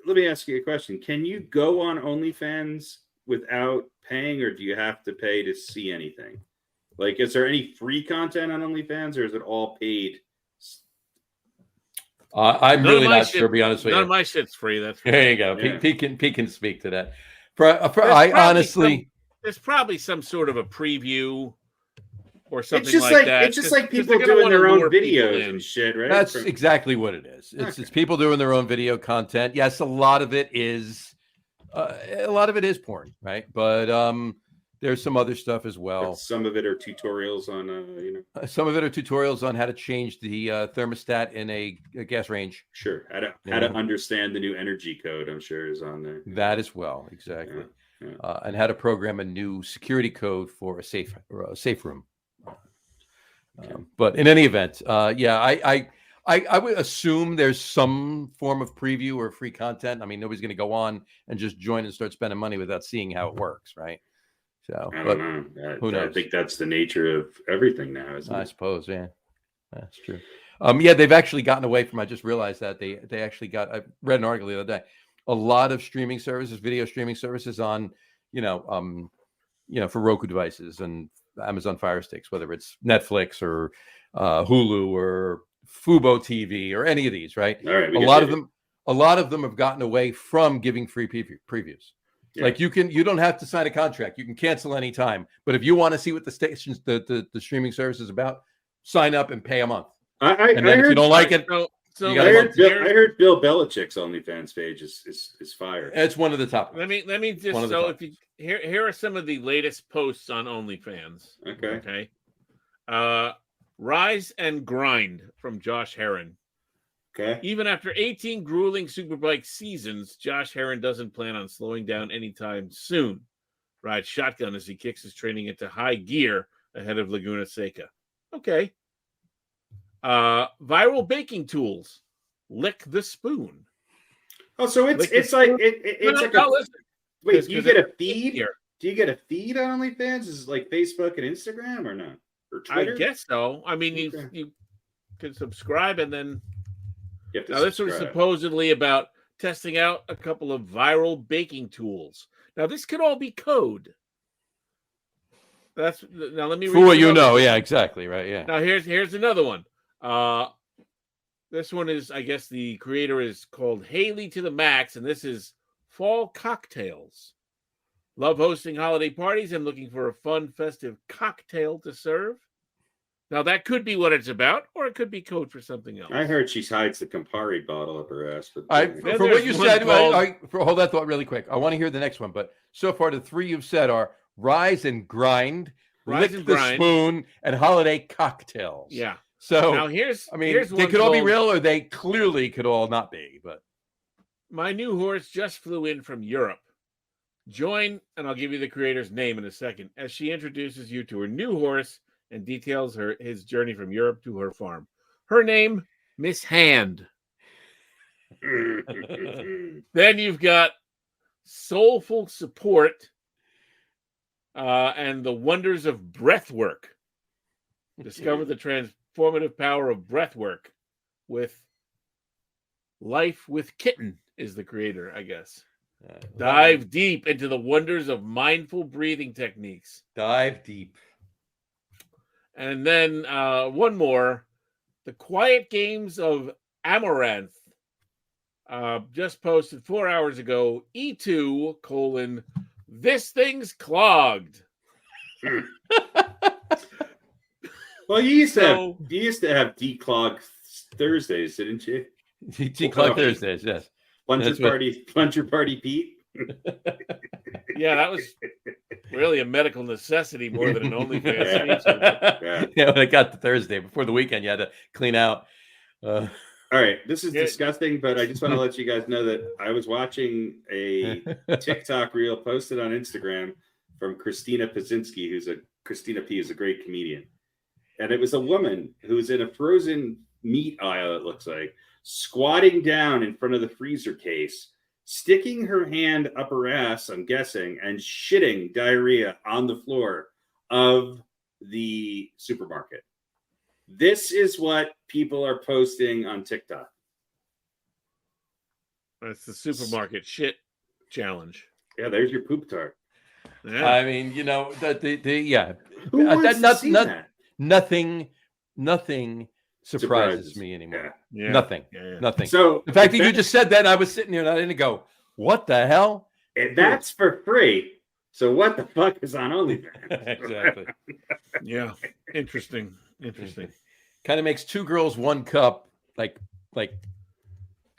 Let me ask you a question. Can you go on OnlyFans without paying, or do you have to pay to see anything? Like, is there any free content on OnlyFans, or is it all paid? I'm really not sure, to be honest with you. None of my shit's free. That's free. There you go. Yeah. Pete can speak to that. There's probably some sort of a preview or something it's just like that. It's just like people doing their own videos and shit, right? That's exactly what it is. It's people doing their own video content. Yes, a lot of it is porn, right? But there's some other stuff as well. But some of it are tutorials on, Some of it are tutorials on how to change the thermostat in a gas range. Sure, how to understand the new energy code. I'm sure is on there. That as well, exactly. Yeah. And how to program a new security code for a safe room. But in any event, I would assume there's some form of preview or free content. I mean, nobody's going to go on and just join and start spending money without seeing how it works, right? So, I don't know. Who knows? I think that's the nature of everything now, isn't it? I suppose, yeah, that's true. They've actually gotten away from. I just realized that they actually got. I read an article the other day. A lot of streaming services, video streaming services, on for Roku devices and Amazon Fire Sticks, whether it's Netflix or Hulu or Fubo TV or any of these, right? All right, a lot of them have gotten away from giving free previews. Yeah. Like you don't have to sign a contract. You can cancel anytime. But if you want to see what the stations, the streaming service is about, sign up and pay a month. And then if you don't like it, I heard Bill Belichick's OnlyFans page is fire. It's one of the top. Let me just if you here are some of the latest posts on OnlyFans. Okay. Rise and Grind from Josh Heron. Okay. Even after 18 grueling Superbike seasons, Josh Heron doesn't plan on slowing down anytime soon. Rides shotgun as he kicks his training into high gear ahead of Laguna Seca. Okay. Viral baking tools. Lick the spoon. Oh, so it's like wait, do you get a feed? Do you get a feed on OnlyFans? Is it like Facebook and Instagram or not? Or Twitter? I guess so. I mean, you can subscribe and then. Now, this was supposedly about testing out a couple of viral baking tools. Now, this could all be code. Now let me read. For what you know, yeah, exactly, right, yeah. Now here's another one. This one is, I guess, the creator is called Haley to the Max, and this is fall cocktails. Love hosting holiday parties and looking for a fun, festive cocktail to serve. Now, that could be what it's about, or it could be code for something else. I heard she hides the Campari bottle up her ass. But for what you said, hold that thought really quick. I want to hear the next one. But so far, the three you've said are Rise and Grind, Lick the Spoon, and Holiday Cocktails. Yeah. So, now they could all be real, or they clearly could all not be. But my new horse just flew in from Europe. Join, and I'll give you the creator's name in a second, as she introduces you to her new horse and details his journey from Europe to her farm. Her name, Miss Hand. Then you've got soulful support and the wonders of breath work. Discover the transformative power of breath work with Life with Kitten is the creator, I guess. Dive deep into the wonders of mindful breathing techniques. Dive deep. And then one more, the Quiet Games of Amaranth. Just posted 4 hours ago. E2 : this thing's clogged. Well, you used to have declog Thursdays, didn't you? Declog Thursdays, yes. Plunger party Pete. Yeah, that was really a medical necessity more than an OnlyFans. Yeah, when I got to Thursday before the weekend, you had to clean out. All right, this is disgusting, but I just want to let you guys know that I was watching a TikTok reel posted on Instagram from Christina Pazynski, Christina P, who's a great comedian. And it was a woman who was in a frozen meat aisle, it looks like, squatting down in front of the freezer case, sticking her hand up her ass, I'm guessing, and shitting diarrhea on the floor of the supermarket. This is what people are posting on TikTok. That's the supermarket shit challenge. Yeah, there's your poop tart. Yeah. I mean, you know, yeah. Who wants to see that? Nothing surprises me anymore. Yeah. Nothing. Yeah. Nothing. So the fact that you just said that, I was sitting here and I didn't go, what the hell? That's for free. So what the fuck is on OnlyFans? Exactly. Yeah. Interesting. Kind of makes Two Girls, One Cup like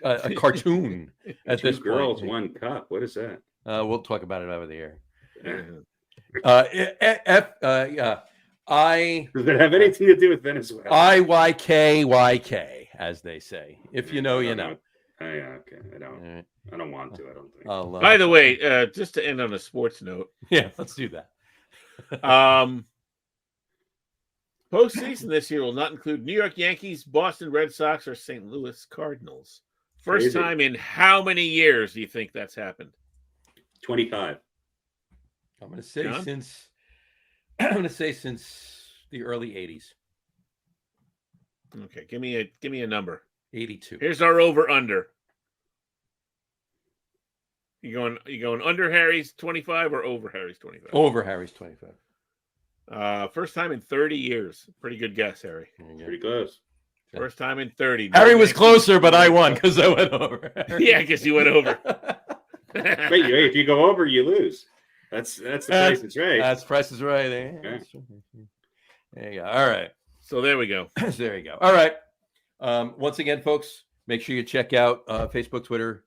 a cartoon at this point. 2 girls, 1 cup. What is that? We'll talk about it over the air. Does it have anything to do with Venezuela? IYKYK, as they say. If you know, you know. Oh, yeah, okay. I don't want to. I don't think. By the way, just to end on a sports note. Yeah, let's do that. Postseason this year will not include New York Yankees, Boston Red Sox, or St. Louis Cardinals. First time in how many years do you think that's happened? 25. I'm going to say since the early 80s. Okay, give me a number. 82. Here's our over/under. You going under Harry's 25 or over Harry's 25? Over Harry's 25. First time in 30 years. Pretty good guess, Harry. Pretty close. First time in 30. Harry was closer, but I won because I went over. Yeah, because you went over. Wait, if you go over, you lose. That's the Price is Right. That's Price is Right. There you go. All right. So there we go. There you go. All right. Once again, folks, make sure you check out Facebook, Twitter,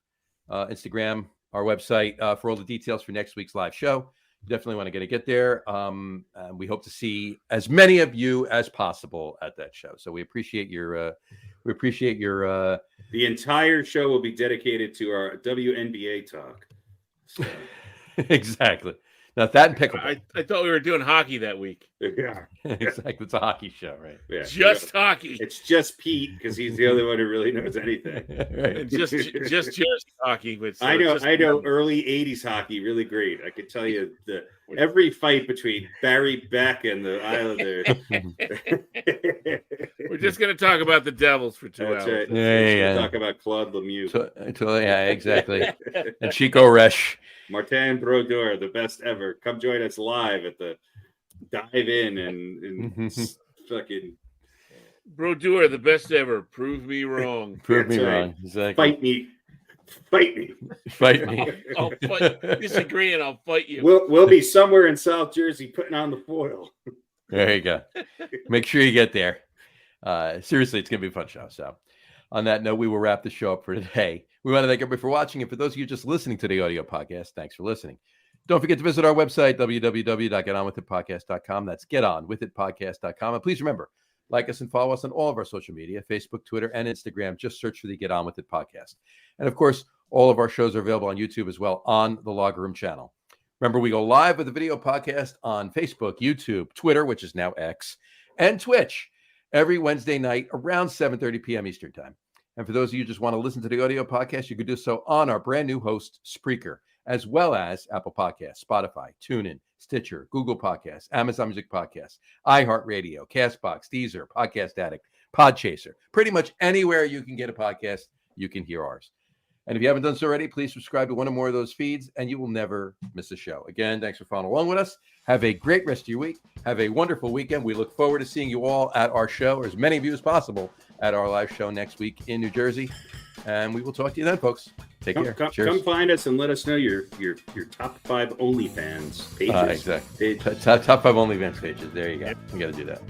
Instagram, our website for all the details for next week's live show. You definitely want to get there. And we hope to see as many of you as possible at that show. So we appreciate your. The entire show will be dedicated to our WNBA talk. So. Exactly. Now that and pickleball. I thought we were doing hockey that week. Yeah, exactly. It's a hockey show, right? Yeah, just hockey. It's just Pete because he's the only one who really knows anything. Right. Just hockey. But I know early '80s hockey really great. I could tell you every fight between Barry Beck and the Islanders. We're just going to talk about the Devils for 2 hours. Right. Yeah. Talk about Claude Lemieux. Yeah, exactly. And Chico Resch. Martin Brodeur, the best ever. Come join us live at the dive in and fucking Brodeur, the best ever. Prove me wrong. Prove me wrong. Exactly. Fight me. I'll fight. Disagree and I'll fight you. We'll be somewhere in South Jersey putting on the foil. There you go. Make sure you get there. Seriously, it's going to be a fun show. So on that note, we will wrap the show up for today. We want to thank everybody for watching. And for those of you just listening to the audio podcast, thanks for listening. Don't forget to visit our website, www.getonwithitpodcast.com. That's getonwithitpodcast.com. And please remember, like us and follow us on all of our social media, Facebook, Twitter, and Instagram. Just search for the Get On With It podcast. And of course, all of our shows are available on YouTube as well on the Logger Room channel. Remember, we go live with a video podcast on Facebook, YouTube, Twitter, which is now X, and Twitch every Wednesday night around 7:30 p.m. Eastern Time. And for those of you who just want to listen to the audio podcast, you can do so on our brand new host, Spreaker, as well as Apple Podcasts, Spotify, TuneIn, Stitcher, Google Podcasts, Amazon Music Podcasts, iHeartRadio, CastBox, Deezer, Podcast Addict, Podchaser. Pretty much anywhere you can get a podcast, you can hear ours. And if you haven't done so already, please subscribe to one or more of those feeds, and you will never miss a show. Again, thanks for following along with us. Have a great rest of your week. Have a wonderful weekend. We look forward to seeing you all at our show, or as many of you as possible, at our live show next week in New Jersey. And we will talk to you then, folks. Take care. Cheers. Come find us and let us know your top 5 OnlyFans pages. Exactly. Top 5 OnlyFans pages. There you go. We got to do that.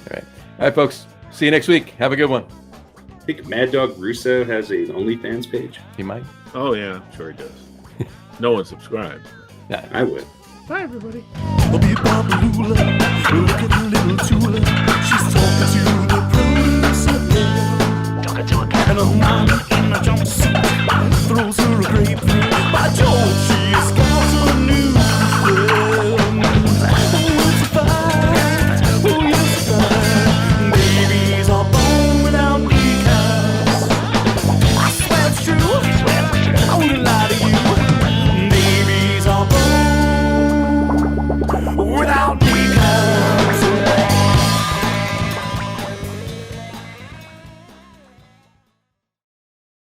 All right, folks. See you next week. Have a good one. I think Mad Dog Russo has an OnlyFans page. He might. Oh, yeah. Sure he does. No one subscribes. Nah. I would. Bye, everybody.